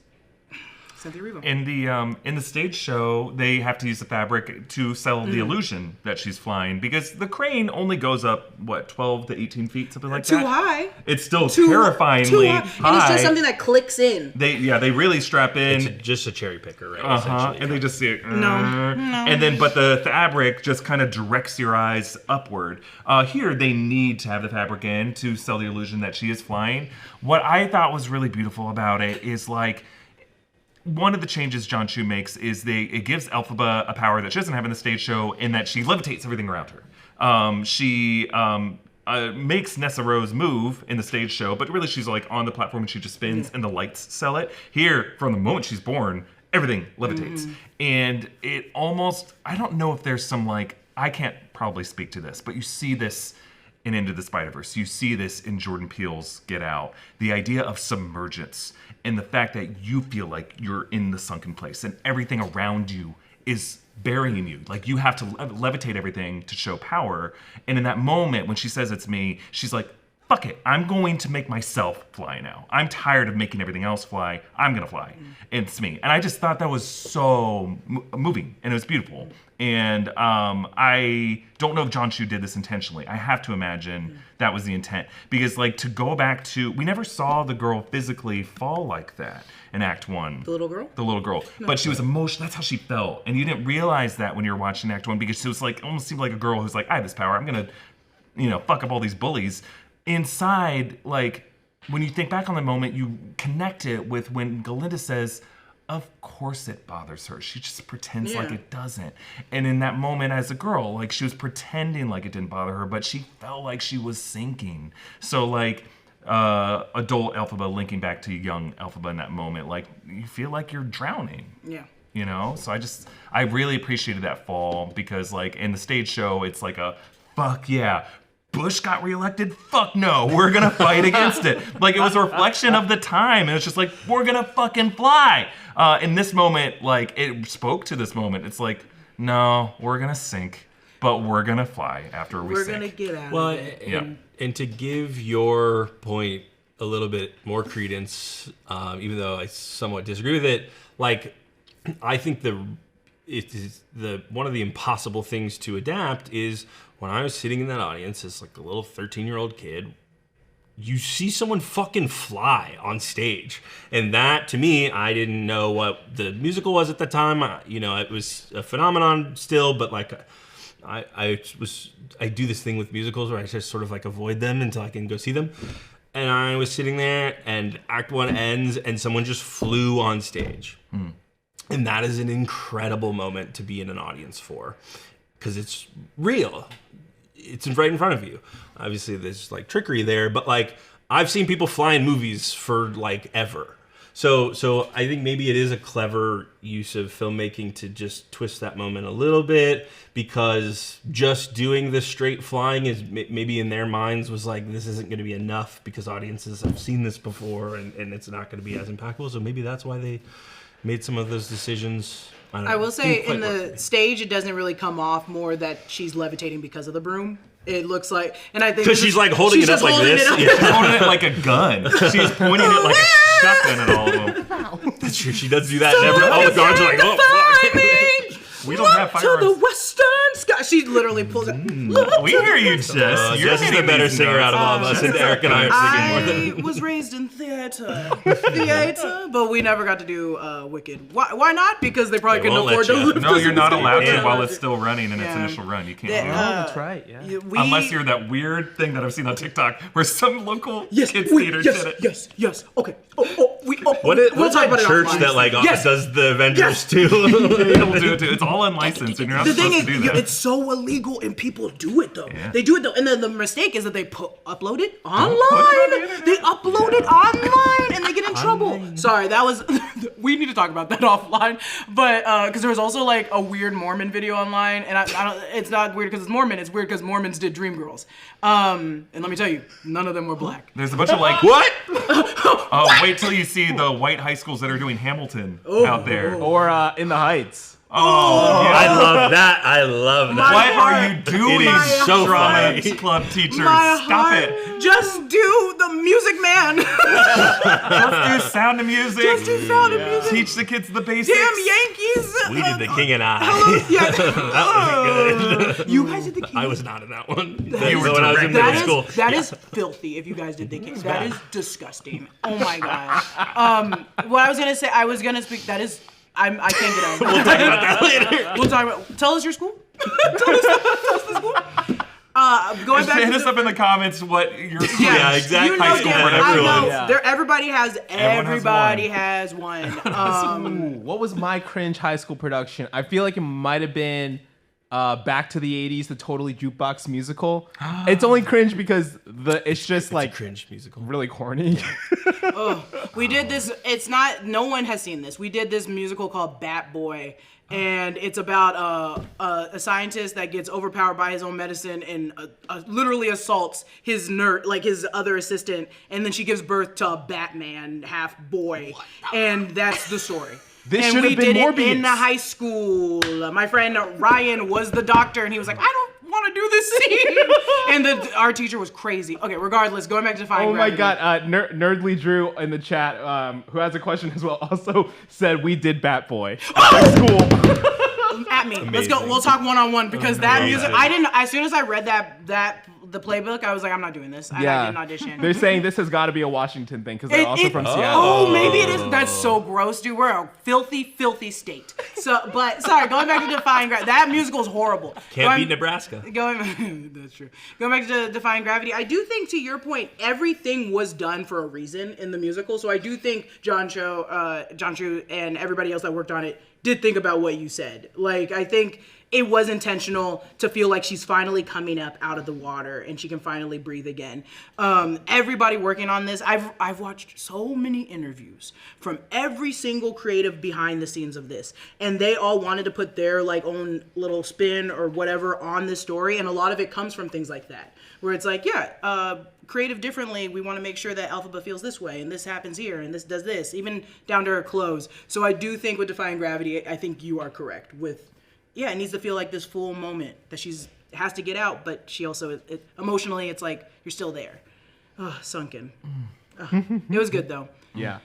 Cynthia Erivo. In the stage show, they have to use the fabric to sell the illusion that she's flying, because the crane only goes up, what, 12 to 18 feet, something like that? Too high. It's still terrifyingly high. And it's just something that clicks in. They really strap in. It's just a cherry picker, right? And they just see it. No. And then, but the fabric just kind of directs your eyes upward. Here, they need to have the fabric in to sell the illusion that she is flying. What I thought was really beautiful about it is like, one of the changes John Chu makes is it gives Elphaba a power that she doesn't have in the stage show, in that she levitates everything around her. She makes Nessa Rose move in the stage show, but really she's like on the platform and she just spins and the lights sell it. Here, from the moment she's born, everything levitates. And it almost, I don't know if there's some like, I can't probably speak to this, but you see this in Into the Spider-Verse. You see this in Jordan Peele's Get Out. The idea of submergence and the fact that you feel like you're in the sunken place and everything around you is burying you. Like you have to levitate everything to show power. And in that moment, when she says it's me, she's like, fuck it. I'm going to make myself fly now. I'm tired of making everything else fly. I'm going to fly. And it's me. And I just thought that was so moving and it was beautiful. And I don't know if John Chu did this intentionally. I have to imagine that was the intent. Because like to go back to, we never saw the girl physically fall like that in Act 1. The little girl? The little girl. No. But she was emotional. That's how she felt. And you didn't realize that when you were watching Act 1 because it was like, almost seemed like a girl who's like, I have this power. I'm going to, fuck up all these bullies. Inside, like, when you think back on the moment, you connect it with when Galinda says, of course it bothers her. She just pretends like it doesn't. And in that moment as a girl, like she was pretending like it didn't bother her, but she felt like she was sinking. So like adult Elphaba linking back to young Elphaba in that moment, like you feel like you're drowning. Yeah. You know? So I really appreciated that fall because like in the stage show, it's like a fuck yeah. Bush got reelected? Fuck no, we're gonna fight against it. Like it was a reflection of the time, and it's just like, we're gonna fucking fly. In this moment, like it spoke to this moment. It's like, no, we're gonna sink, but we're gonna fly after we sink. We're gonna get out Well, of it. and to give your point a little bit more credence, even though I somewhat disagree with it, like I think it is one of the impossible things to adapt is when I was sitting in that audience as like a little 13-year-old kid, you see someone fucking fly on stage. And that, to me, I didn't know what the musical was at the time. It was a phenomenon still, but like I do this thing with musicals where I just sort of like avoid them until I can go see them. And I was sitting there and Act 1 ends and someone just flew on stage. And that is an incredible moment to be in an audience for, because it's real. It's right in front of you. Obviously, there's like trickery there, but like I've seen people fly in movies for like ever. So I think maybe it is a clever use of filmmaking to just twist that moment a little bit, because just doing the straight flying is maybe in their minds was like, this isn't going to be enough because audiences have seen this before and it's not going to be as impactful. So maybe that's why they made some of those decisions. I will say in the stage, it doesn't really come off more that she's levitating because of the broom. It looks like, and I think because she's like holding it up like this. She's holding it like a gun. She's pointing it like a shotgun at all of them. That's true. She does do that. And all the guards are like, oh, fuck. We don't have firearms. To the western sky. She literally pulls it. We hear you, Jess. Jess is the better singer out of all of us, and Eric and I are singing more than. I was raised in theater, but we never got to do Wicked. Why not? Because they probably couldn't afford to lose. No, you're not allowed to while it's still running in its initial run. You can't. That's right. Yeah. Unless you're that weird thing that I've seen on TikTok where some local kids theater did it. Yes. Okay. What's that church that like does the Avengers too? They'll do it too. It's all unlicensed, and you're not supposed to do that. It's so illegal, and people do it though. Yeah. They do it though, and then the mistake is that they upload it online. They upload it online, and they get in trouble. Sorry, that was. We need to talk about that offline, but because there was also like a weird Mormon video online, and I don't. It's not weird because it's Mormon. It's weird because Mormons did Dreamgirls. And let me tell you, none of them were black. There's a bunch of like what? Oh, wait till you see the white high schools that are doing Hamilton out there, or In the Heights. Oh, yeah. I love that. What are you doing, It is so drama funny. club teachers? Stop it. Just do the Music Man. Just do Sound of Music. Just do Sound of Music. Teach the kids the basics. Damn Yankees. We did The King and I. That was good. You guys did The King. I was not in that one. You were when I was in middle school. That is filthy if you guys did The King. That is disgusting. Oh my god. What I was going to say, speak, that is... I can't get out of it. We'll talk about that later. We'll talk about. Tell us your school. tell us the school. Going back. Hit us up in the comments what your school Yeah, exactly. You know, high school I production know. was. Yeah. Everybody has one. What was my cringe high school production? I feel like it might have been Back to the 80s, the Totally Jukebox musical. It's only cringe because it's just like a cringe musical. really corny. We did this. It's not. No one has seen this. We did this musical called Bat Boy, and it's about a scientist that gets overpowered by his own medicine and literally assaults his his other assistant, and then she gives birth to a Batman half boy, and that's the story. This and should we have been did Morbius. it in the high school. My friend Ryan was the doctor, and he was like, I don't want to do this scene. And our teacher was crazy. Okay, regardless, going back to Defying Oh my Gravity. god, Nerdly Drew in the chat, who has a question as well, also said we did Bat Boy at school. At me. Let's go. We'll talk one-on-one because that music, I didn't, as soon as I read the playbook, I was like, I'm not doing this. I didn't audition. They're saying this has got to be a Washington thing because they're also from Seattle. Oh, maybe it is. That's so gross, dude. We're a filthy, filthy state. So, but sorry, going back to Defying Gravity, that musical is horrible. Can't beat Nebraska. That's true. Going back to Defying Gravity, I do think, to your point, everything was done for a reason in the musical. So I do think John Cho, and everybody else that worked on it did think about what you said. Like, I think it was intentional to feel like she's finally coming up out of the water and she can finally breathe again. Everybody working on this, I've watched so many interviews from every single creative behind the scenes of this, and they all wanted to put their own little spin or whatever on this story, and a lot of it comes from things like that, where it's like, creative differently, we want to make sure that Alphaba feels this way, and this happens here, and this does this, even down to her clothes. So I do think with Defying Gravity, I think you are correct with, it needs to feel like this full moment that has to get out, but she also, emotionally, it's like, you're still there. Sunken. It was good, though. Yeah.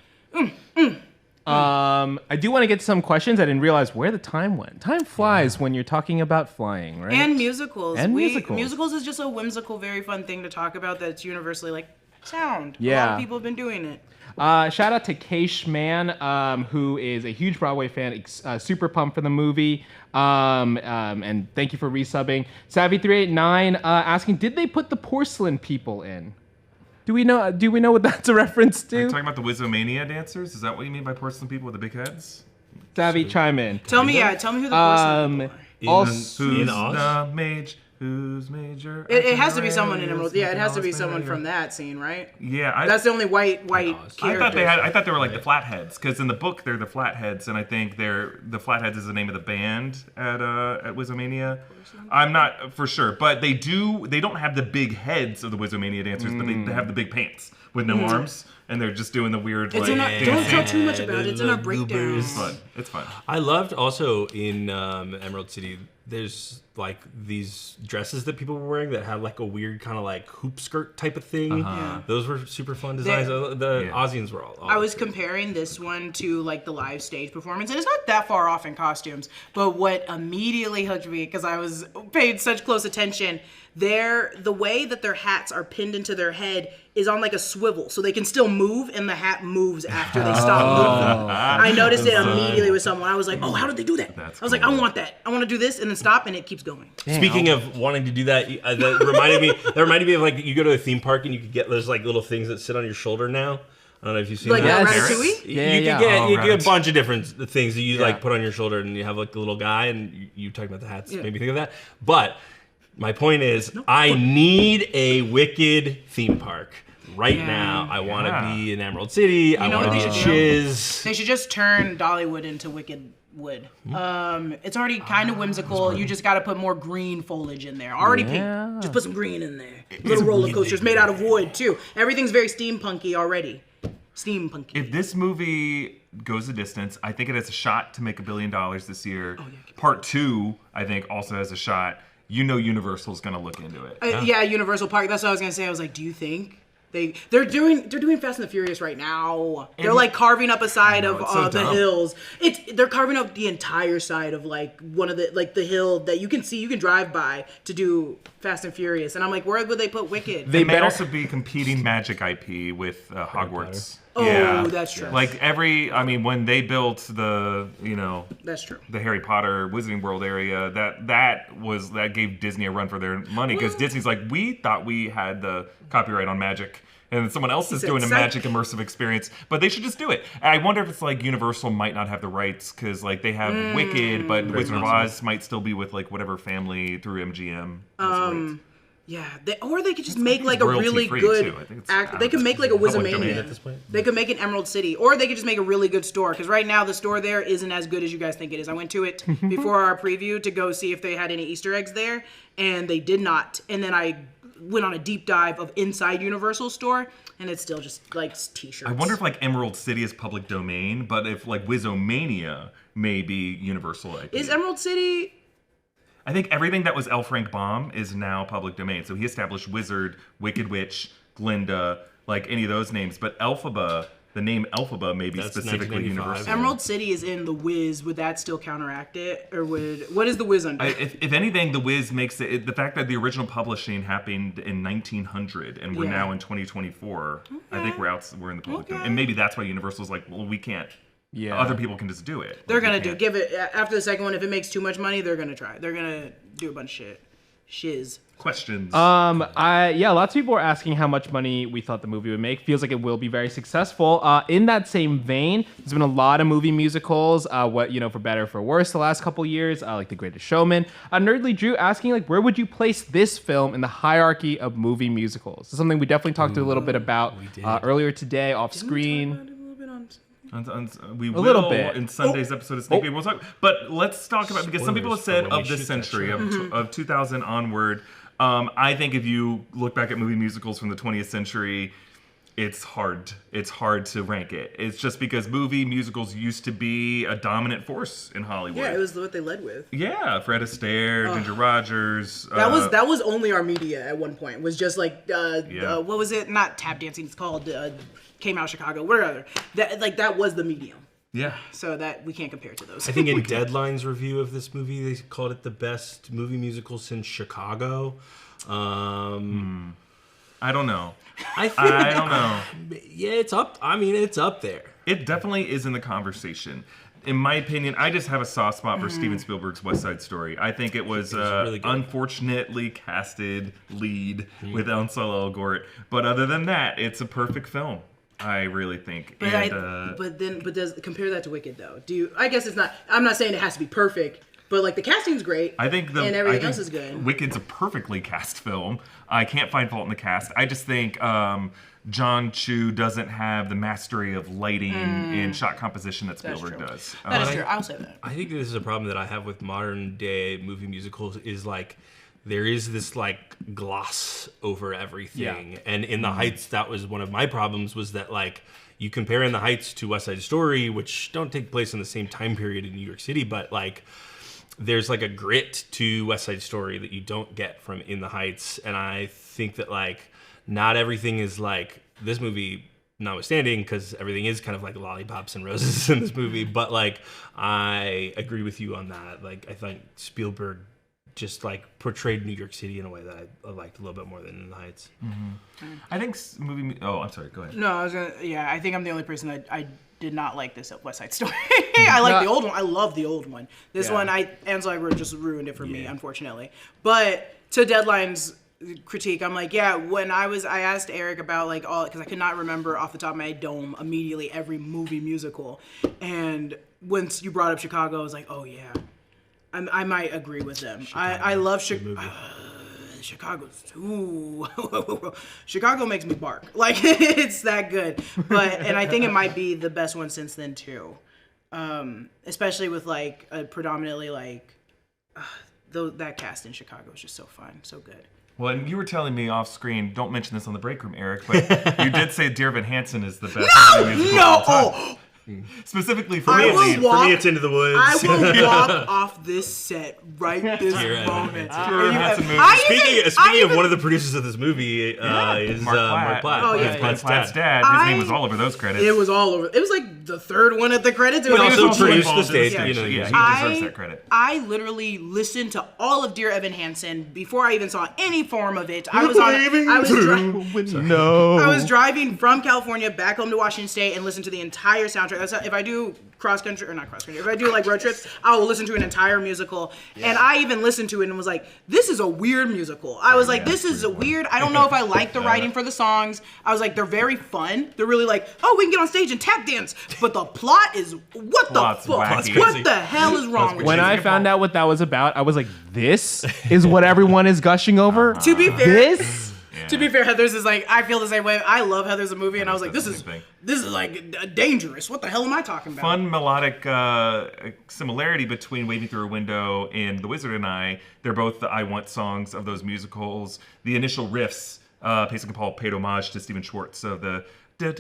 I do want to get to some questions. I didn't realize where the time went. Time flies when you're talking about flying, right? And musicals. Musicals. Musicals is just a whimsical, very fun thing to talk about that's universally, sound. Yeah. A lot of people have been doing it. Shout out to Keish Man, who is a huge Broadway fan, super pumped for the movie. And thank you for resubbing. Savvy389 asking, did they put the porcelain people in? Do we know what that's a reference to? Are you talking about the Wizomania dancers? Is that what you mean by porcelain people with the big heads? Savvy, chime in. Tell me who the porcelain people are. Who's in the Oz? mage? Who's major? It has to be someone in Emerald. Yeah, it has to be someone from that scene, right? Yeah, That's the only white character. I thought they were like the Flatheads, because in the book they're the Flatheads, and I think the Flatheads is the name of the band at Wizomania. I'm not for sure, but they don't have the big heads of the Wizomania dancers, but they have the big pants with no arms, and they're just doing the weird Don't tell too much about it. It's in our breakdown. It's fun. I loved also in Emerald City, there's these dresses that people were wearing that had a weird kind of hoop skirt type of thing. Yeah. Those were super fun designs. The Aussians were all I was comparing this one to the live stage performance, and it's not that far off in costumes, but what immediately hooked me, because I was paid such close attention, the way that their hats are pinned into their head is on a swivel, so they can still move, and the hat moves after they stop moving. I noticed it immediately with someone. I was like, how did they do that? I was like, I want that. I want to do this, and then stop, and it keeps going. Speaking of wanting to do that, that reminded me of you go to a theme park and you could get those little things that sit on your shoulder now. I don't know if you've seen that. Ratatouille? You can get a bunch of different things that you put on your shoulder, and you have a little guy, and you talking about the hats made me think of that. But my point is, I need a Wicked theme park. Right now, I want to be in Emerald City. I want to be Chiz. They should just turn Dollywood into Wicked Wood. It's already kind of whimsical. You just got to put more green foliage in there. Already pink. Just put some green in there. Little roller coasters made out of wood too. Everything's very steampunky already. Steampunky. If this movie goes the distance, I think it has a shot to make $1 billion this year. Part 2, I think, also has a shot. Universal's going to look into it. Universal Park. That's what I was going to say. I was like, do you think? They're doing Fast and the Furious right now. They're carving up a side of the hills. They're carving up the entire side of one of the hill that you can see, you can drive by to do Fast and Furious. And I'm like, where would they put Wicked? They may also be competing Magic IP with Hogwarts. Oh, that's true. Like when they built the, That's true. the Harry Potter Wizarding World area, that gave Disney a run for their money, because Disney's like, we thought we had the copyright on magic, and someone else is doing a magic immersive experience, but they should just do it. And I wonder if it's like Universal might not have the rights, because like they have Wicked, but Wizard of Oz might still be with like whatever family through MGM. Yeah, or they could just make like a really good They could make like a Wizardmania. They could make an Emerald City, or they could just make a really good store. Because right now the store there isn't as good as you guys think it is. I went to it before our preview to go see if they had any Easter eggs there, and they did not. And then I went on a deep dive of inside Universal store, and it's still just like t-shirts. I wonder if like Emerald City is public domain, but if like Wizomania may be Universal IP. Is Emerald City? I think everything that was L. Frank Baum is now public domain. So he established Wizard, Wicked Witch, Glinda, like any of those names. But Elphaba, the name Elphaba may be specifically Universal. Emerald City is in the Wiz. Would that still counteract it? Or what is the Wiz under? If anything, the Wiz makes it, the fact that the original publishing happened in 1900 and we're now in 2024, I think we're in the public domain. And maybe that's why Universal's like, well, we can't. Yeah. Other people can just do it. They're going to give it, after the second one, if it makes too much money, they're going to try. They're going to do a bunch of shit. Shiz. Questions? Lots of people are asking how much money we thought the movie would make. Feels like it will be very successful. In that same vein, there's been a lot of movie musicals, for better or for worse the last couple years, like The Greatest Showman. Nerdly Drew asking, like, where would you place this film in the hierarchy of movie musicals? It's something we definitely talked a little bit about earlier today off screen. We will, little bit in Sunday's episode of Sneak Peek. We'll talk, but let's talk about, because some people have said of this century, of 2000 onward. I think if you look back at movie musicals from the 20th century, it's hard to rank it. It's just because movie musicals used to be a dominant force in Hollywood. Yeah, it was what they led with. Yeah, Fred Astaire, Ginger Rogers. That was only our media at one point. Was just like what was it? Not tap dancing. It's called Came Out of Chicago. Whatever. That was the medium. Yeah. So that we can't compare to those. I think in Deadline's review of this movie, they called it the best movie musical since Chicago. I don't know. I don't know. Yeah, it's up. I mean, it's up there. It definitely is in the conversation. In my opinion, I just have a soft spot for Steven Spielberg's West Side Story. I think it was really unfortunately casted lead with Ansel Elgort, but other than that, it's a perfect film. I really think. But does compare that to Wicked though? I guess it's not. I'm not saying it has to be perfect. But like the casting's great. I think and everything else is good. Wicked's a perfectly cast film. I can't find fault in the cast. I just think John Chu doesn't have the mastery of lighting and shot composition that Spielberg does. That is true. I'll say that. I think this is a problem that I have with modern day movie musicals is like there is this like gloss over everything. Yeah. And in The Heights, that was one of my problems, was that like you compare In the Heights to West Side Story, which don't take place in the same time period in New York City, but like there's like a grit to West Side Story that you don't get from In the Heights. And I think that like not everything is like this movie, notwithstanding, because everything is kind of like lollipops and roses in this movie. But like I agree with you on that. Like I think Spielberg just like portrayed New York City in a way that I liked a little bit more than In the Heights. Mm-hmm. I think I'm sorry, go ahead. No, I think I'm the only person that I did not like this West Side Story. I like the old one. I love the old one. This one, Ansel Elgort just ruined it for me, unfortunately. But to Deadline's critique, I'm like, when I asked Eric about like all, because I could not remember off the top of my dome immediately every movie musical, and once you brought up Chicago, I was like, oh yeah, I might agree with them. I love Chicago. Chicago makes me bark. Like it's that good. And I think it might be the best one since then too. Especially with like predominantly like that cast in Chicago is just so fun, so good. Well, and you were telling me off screen, don't mention this on the break room, Eric, but you did say Dear Evan Hansen is the best musical of all time. Specifically for me, it's Into the Woods. I will walk off this set right this moment. Speaking of one of the producers of this movie, is Mark Platt. Oh, yeah. Mark Platt's dad. His name was all over those credits. It was all over. It was like the third one at the credits. It He was also like- produced the involved in stage. the You know, yeah, he deserves that credit. I literally listened to all of Dear Evan Hansen before I even saw any form of it. I was driving from California back home to Washington State and listened to the entire soundtrack. That's if I do if I do like road trips, I will listen to an entire musical. And I even listened to it and was like, this is a weird musical. I was like, this is a weird. I don't know if I like the writing for the songs. I was like, they're very fun. They're really like, oh, we can get on stage and tap dance. But the plot is, what the Plot's fuck? wacky. What the hell is wrong with When you? I found out what that was about, I was like, this is what everyone is gushing over? To be fair, This? To be fair, Heather's is like, I feel the same way. I love Heather's a movie, and I was like, That's this the is same thing. like dangerous. What the hell am I talking about? Fun melodic similarity between Waving Through a Window and The Wizard and I. They're both the I Want songs of those musicals. The initial riffs, Pacing and Paul paid homage to Stephen Schwartz of the. That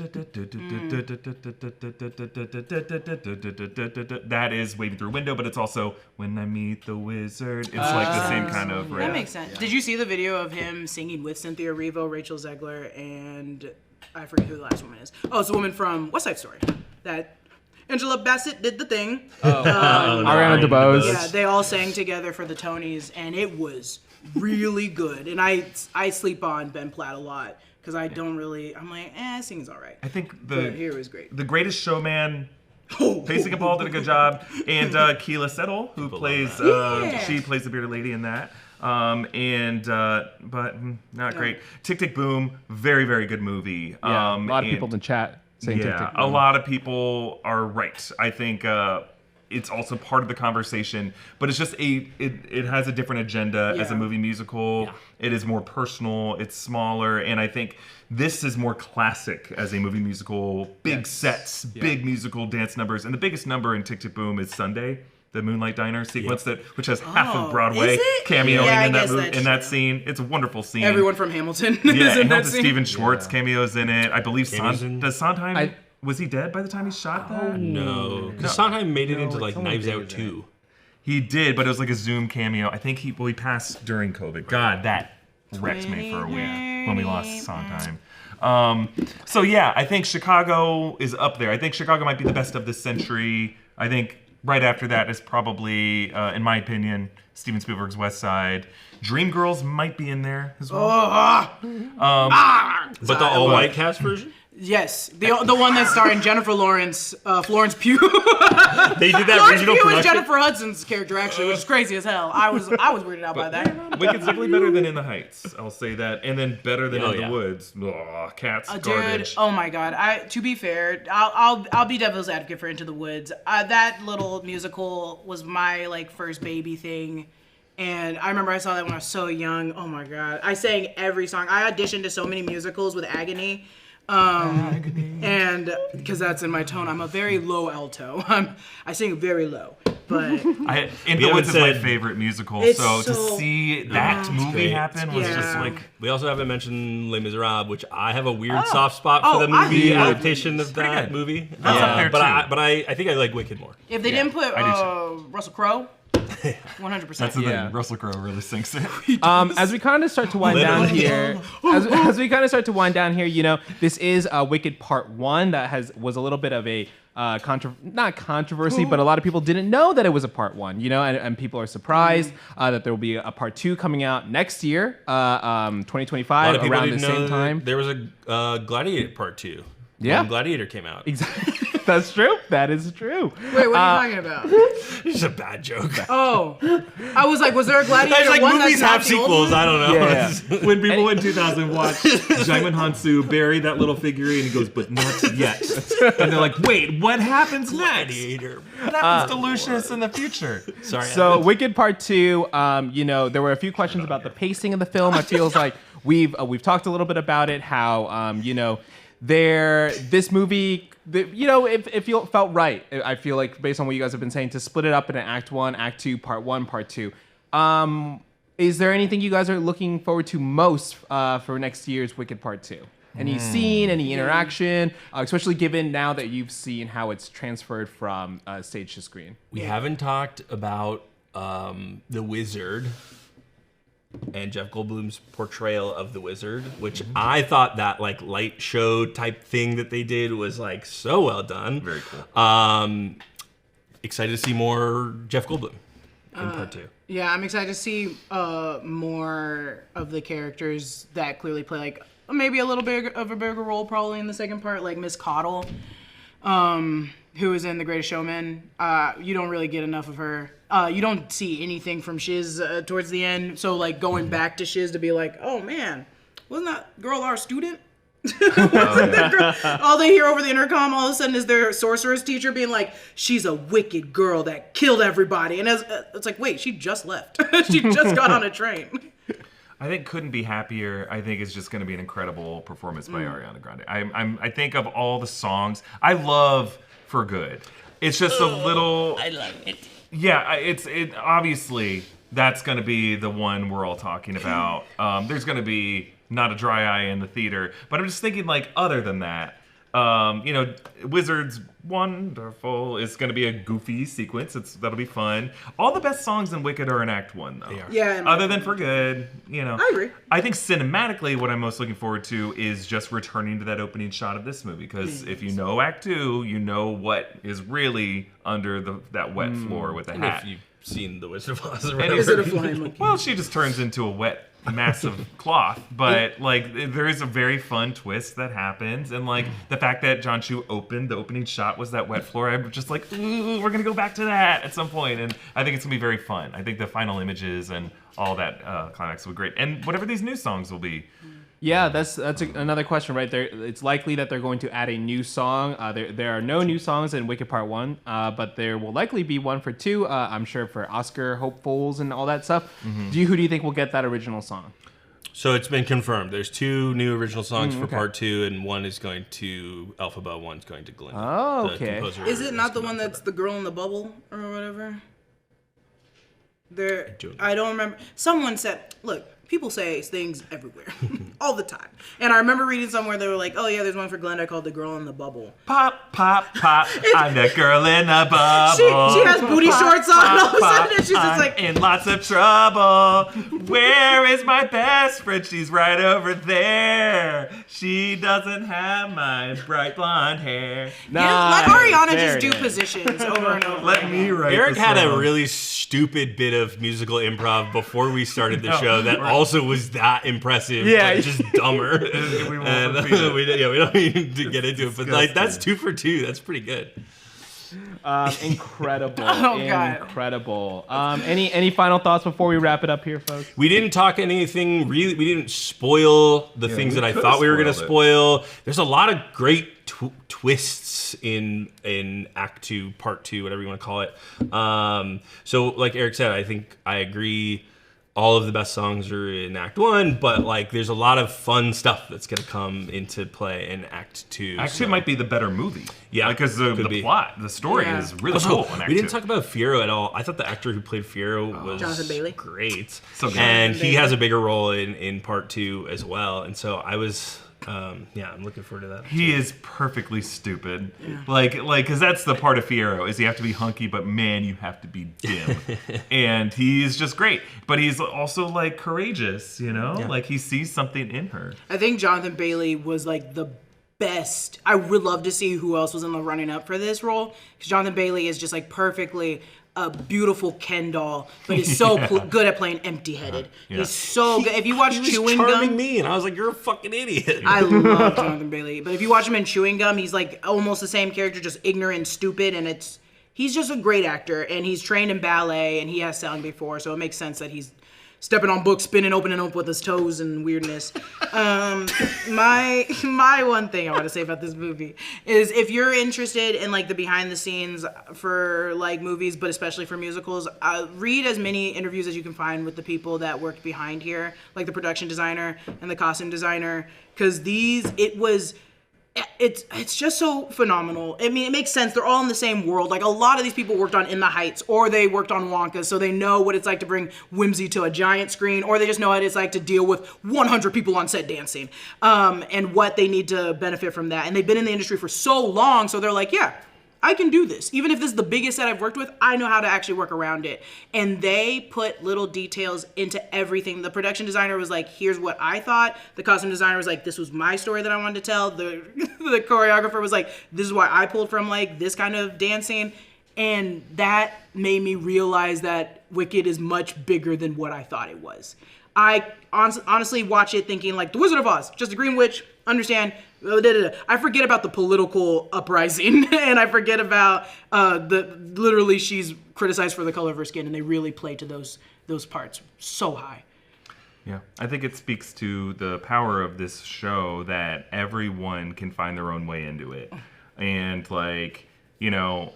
is Waving Through a Window, but it's also When I Meet the Wizard. It's like the same kind of riff. That makes sense. Yeah. Did you see the video of him singing with Cynthia Erivo, Rachel Zegler, and I forget who the last woman is. Oh, it's the woman from West Side Story. That Angela Bassett did the thing. Ariana DeBose. Yeah, they all sang together for the Tonys, and it was really good. And I sleep on Ben Platt a lot. Because I don't really, I'm like, singing's all right. I think But here was great. The Greatest Showman, Pacing and Paul did a good job, and Keela Settle, who plays, she plays the bearded lady in that. But not great. Tick Tick Boom, very, very good movie. Yeah, a lot of people in the chat saying Tick Tick Boom. A lot of people are right. I think it's also part of the conversation, but it's just it has a different agenda as a movie musical. Yeah. It is more personal, it's smaller, and I think this is more classic as a movie musical. Big sets, big musical dance numbers, and the biggest number in Tick Tick Boom is Sunday, the Moonlight Diner sequence which has half of Broadway cameoing in that scene. It's a wonderful scene. Everyone from Hamilton is in that scene. Stephen Schwartz cameos in it. I believe does Sondheim... Was he dead by the time he shot that? No. Because Sondheim made it into like Knives Out 2. He did, but it was like a Zoom cameo. I think he passed during COVID. God, that wrecked me for a week when we lost Sondheim. So yeah, I think Chicago is up there. I think Chicago might be the best of this century. I think right after that is probably, in my opinion, Steven Spielberg's West Side. Dreamgirls might be in there as well. But the all-white cast version? Yes, the one that's starring Jennifer Lawrence, Florence Pugh. They did that Florence regional Pugh production. is Jennifer Hudson's character, actually, which is crazy as hell. I was weirded out by that. Wicked's definitely better than In the Heights. I'll say that, and then better than In the Woods. Ugh, Cats, garbage. Dude, oh my god. To be fair, I'll be devil's advocate for Into the Woods. That little musical was my first baby thing. And I remember I saw that when I was so young. Oh my god. I sang every song. I auditioned to so many musicals with Agony. And because that's in my tone, I'm a very low alto. I sing very low, but In the Woods is my favorite musical. So to see that movie happen was just like. We also haven't mentioned Les Miserables, which I have a weird soft spot for the movie adaptation of that movie. That's up there too. But I think I like Wicked more. If they didn't put Russell Crowe, 100%. That's the thing. Russell Crowe really sinks it. As we kind of start to wind down here, this is Wicked Part 1 that was a little bit of a not controversy, but a lot of people didn't know that it was a Part 1, and people are surprised that there will be a Part 2 coming out next year, 2025, around the same time. There was a Gladiator Part 2. Yeah. When Gladiator came out. Exactly. That's true. That is true. Wait, what are you talking about? It's a bad joke. Oh, I was like, was there a Gladiator like one movies that's have not the old sequels. one? I don't know. Yeah. When people in 2000 watched Jaimon Hansu bury that little figurine, he goes, but not yet. And they're like, wait, what happens next? Gladiator. What happens to Lucius in the future? Sorry. So Wicked Part 2, there were a few questions about the pacing of the film. I feels like we've talked a little bit about it, how, this movie, it felt right. I feel like based on what you guys have been saying, to split it up into Act 1, Act 2, Part 1, Part 2. Is there anything you guys are looking forward to most for next year's Wicked Part 2? Any scene, any interaction, especially given now that you've seen how it's transferred from stage to screen? We haven't talked about the Wizard. and Jeff Goldblum's portrayal of the wizard, which I thought that like light show type thing that they did was like so well done. Very cool. Excited to see more Jeff Goldblum in part 2. Yeah, I'm excited to see more of the characters that clearly play like maybe a little bit of a bigger role probably in the second part, like Miss Cottle, who is in The Greatest Showman. You don't really get enough of her. You don't see anything from Shiz towards the end. So like going back to Shiz to be like, oh man, wasn't that girl our student? All they hear over the intercom all of a sudden is their sorceress teacher being like, she's a wicked girl that killed everybody. And it's like, wait, she just left. She just got on a train. I think couldn't be happier. I think it's just going to be an incredible performance by Ariana Grande. I think of all the songs, I love For Good. It's just a little. I love it. Yeah, it obviously that's going to be the one we're all talking about. There's going to be not a dry eye in the theater, but I'm just thinking like other than that, Wizards Wonderful is going to be a goofy sequence. That'll be fun. All the best songs in Wicked are in Act 1 though. Yeah. Other than For Good, I agree. I think cinematically, what I'm most looking forward to is just returning to that opening shot of this movie. Because if you know Act 2, you know what is really under that wet floor with the hat. If you've seen The Wizard of Oz or And whatever. Is it a flying monkey? Well, she just turns into a wet, massive cloth. But like, there is a very fun twist that happens, and like the fact that John Chu opened the opening shot was that wet floor. I'm just like, ooh, we're gonna go back to that at some point, and I think it's gonna be very fun. I think the final images and all that climax will be great, and whatever these new songs will be. Yeah, that's another question right there. It's likely that they're going to add a new song. There are no new songs in Wicked Part 1, but there will likely be one for 2, I'm sure, for Oscar hopefuls and all that stuff. Mm-hmm. Who do you think will get that original song? So it's been confirmed. There's 2 new original songs for part 2, and one is going to Elphaba, one's going to Glenn. Oh, The okay. composer Is it not the come one up with that's that. the girl in the bubble or whatever? don't know. I don't remember. Someone said, look, people say things everywhere, all the time. And I remember reading somewhere they were like, oh yeah, there's one for Glenda called The Girl in the Bubble. Pop, pop, pop. I'm the girl in the bubble. She has booty shorts on and all of a sudden and she's just I'm like, in lots of trouble. Where is my best friend? She's right over there. She doesn't have my bright blonde hair. let Ariana There just do it is. positions over and over. Let me write Eric the had a song. really stupid bit of musical improv before we started the show that we're- also was that impressive, Yeah. but just dumber. We won't And repeat it. we don't need to get into it, but like that's 2 for 2. That's pretty good. Incredible. Oh, God. Incredible. Any final thoughts before we wrap it up here, folks? We didn't talk anything really. We didn't spoil the things we that I could've thought we were going to spoiled spoil. There's a lot of great twists in Act 2, Part 2, whatever you want to call it. So, like Eric said, I think I agree. All of the best songs are in Act 1, but like there's a lot of fun stuff that's going to come into play in Act 2. Actually, it might be the better movie. Yeah, because could the be. plot, the story Yeah. is really Also, cool. In Act we didn't 2. talk about Fiero at all. I thought the actor who played Fiero was Jonathan Bailey. great. So good. And Jonathan he has Bailey. a bigger role in Part 2 as well. And so I was, I'm looking forward to that. He is perfectly stupid. Like, because that's the part of Fiero is you have to be hunky, but man, you have to be dim. And he's just great. But he's also like courageous, you know? Yeah. Like he sees something in her. I think Jonathan Bailey was like the best. I would love to see who else was in the running up for this role, because Jonathan Bailey is just like perfectly a beautiful Ken doll, but he's so good at playing empty-headed. Yeah. He's so good. If you watch He was Chewing charming Gum, me, and I was like, "You're a fucking idiot." I love Jonathan Bailey. But if you watch him in Chewing Gum, he's like almost the same character, just ignorant and stupid, and he's just a great actor, and he's trained in ballet, and he has sung before, so it makes sense that he's stepping on books, spinning, opening up with his toes and weirdness. My one thing I want to say about this movie is if you're interested in like the behind the scenes for like movies, but especially for musicals, read as many interviews as you can find with the people that worked behind here, like the production designer and the costume designer, because it's just so phenomenal. I mean, it makes sense. They're all in the same world. Like, a lot of these people worked on In the Heights, or they worked on Wonka, so they know what it's like to bring whimsy to a giant screen, or they just know what it's like to deal with 100 people on set dancing, and what they need to benefit from that. And they've been in the industry for so long, so they're like, yeah, I can do this. Even if this is the biggest set I've worked with, I know how to actually work around it. And they put little details into everything. The production designer was like, here's what I thought. The costume designer was like, this was my story that I wanted to tell. The choreographer was like, this is why I pulled from like this kind of dancing. And that made me realize that Wicked is much bigger than what I thought it was. I honestly watch it thinking like The Wizard of Oz, just a green witch, understand. I forget about the political uprising and I forget about literally she's criticized for the color of her skin, and they really play to those parts so high. Yeah, I think it speaks to the power of this show that everyone can find their own way into it. And like, you know,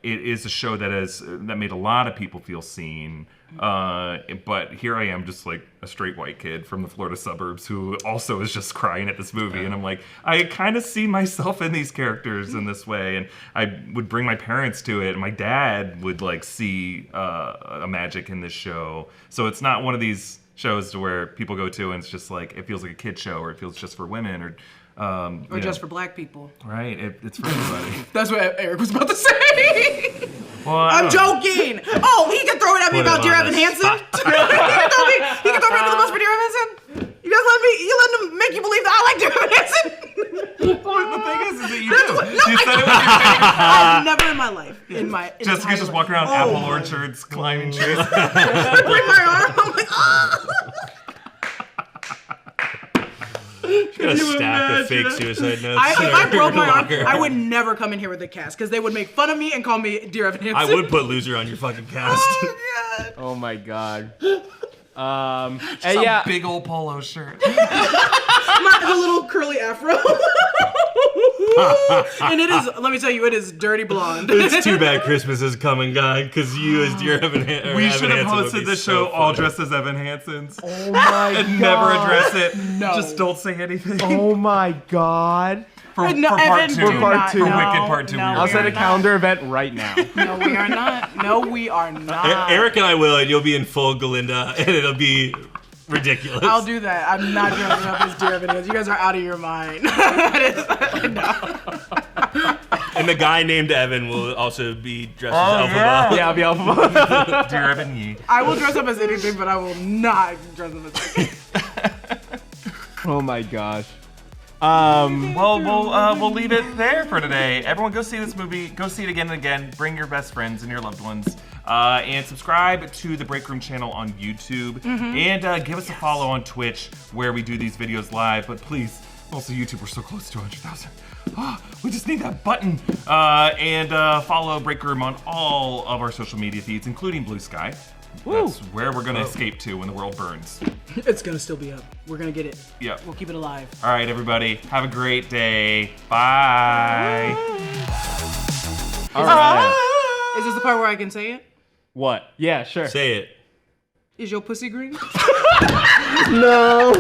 it is a show that made a lot of people feel seen. But here I am, just like a straight white kid from the Florida suburbs who also is just crying at this movie. And I'm like, I kind of see myself in these characters in this way. And I would bring my parents to it. And my dad would like see a magic in this show. So it's not one of these shows to where people go to and it's just like, it feels like a kid show, or it feels just for women, or just for black people. Right, it's for everybody. That's what Eric was about to say. Well, I'm joking. Oh, he can throw it at me about Dear Evan Hansen. He can throw me under the bus for Dear Evan Hansen. You guys let him make you believe that I like Dear Evan Hansen. Well, the thing is that you do. You said it with your face. I've never in my life, Jessica's just walking around apple orchards, climbing trees. I break my arm. I'm like, ah. Got a stack of fake suicide notes. If I broke my arm, I would never come in here with a cast because they would make fun of me and call me Dear Evan Hansen. I would put loser on your fucking cast. Oh, God. Oh my god. Just and yeah, a big old polo shirt. The little curly afro. And it is, let me tell you, it is dirty blonde. It's too bad Christmas is coming, God, because you as Dear Evan Hansen. We should have hosted the show all dressed as Evan Hansens. oh my And god. never address it. No. Just don't say anything. Oh my god. For No, part Evan, two. do not. For No, Wicked Part 2. no. I'll We set are a not. calendar event right now. No, we are not. No, we are not. Eric and I will, and you'll be in full Galinda, and it'll be ridiculous. I'll do that. I'm not dressing up as Dear Evan Hansen. You guys are out of your mind. No. And the guy named Evan will also be dressed as Elphaba. Yeah, I'll be alpha. Dear Evan Yee. I will dress up as anything, but I will not dress up as anything. Oh my gosh. Well, we'll leave it there for today. Everyone, go see this movie. Go see it again and again. Bring your best friends and your loved ones. And subscribe to the Breakroom channel on YouTube. And give us a follow on Twitch, where we do these videos live. But please, also YouTube, we're so close to 200,000. We just need that button. And follow Breakroom on all of our social media feeds, including Blue Sky. Woo. That's where we're gonna escape to when the world burns. It's gonna still be up. We're gonna get it. Yep. We'll keep it alive. All right, everybody. Have a great day. Bye. All right. Is this the part where I can say it? What? Yeah, sure. Say it. Is your pussy green? No.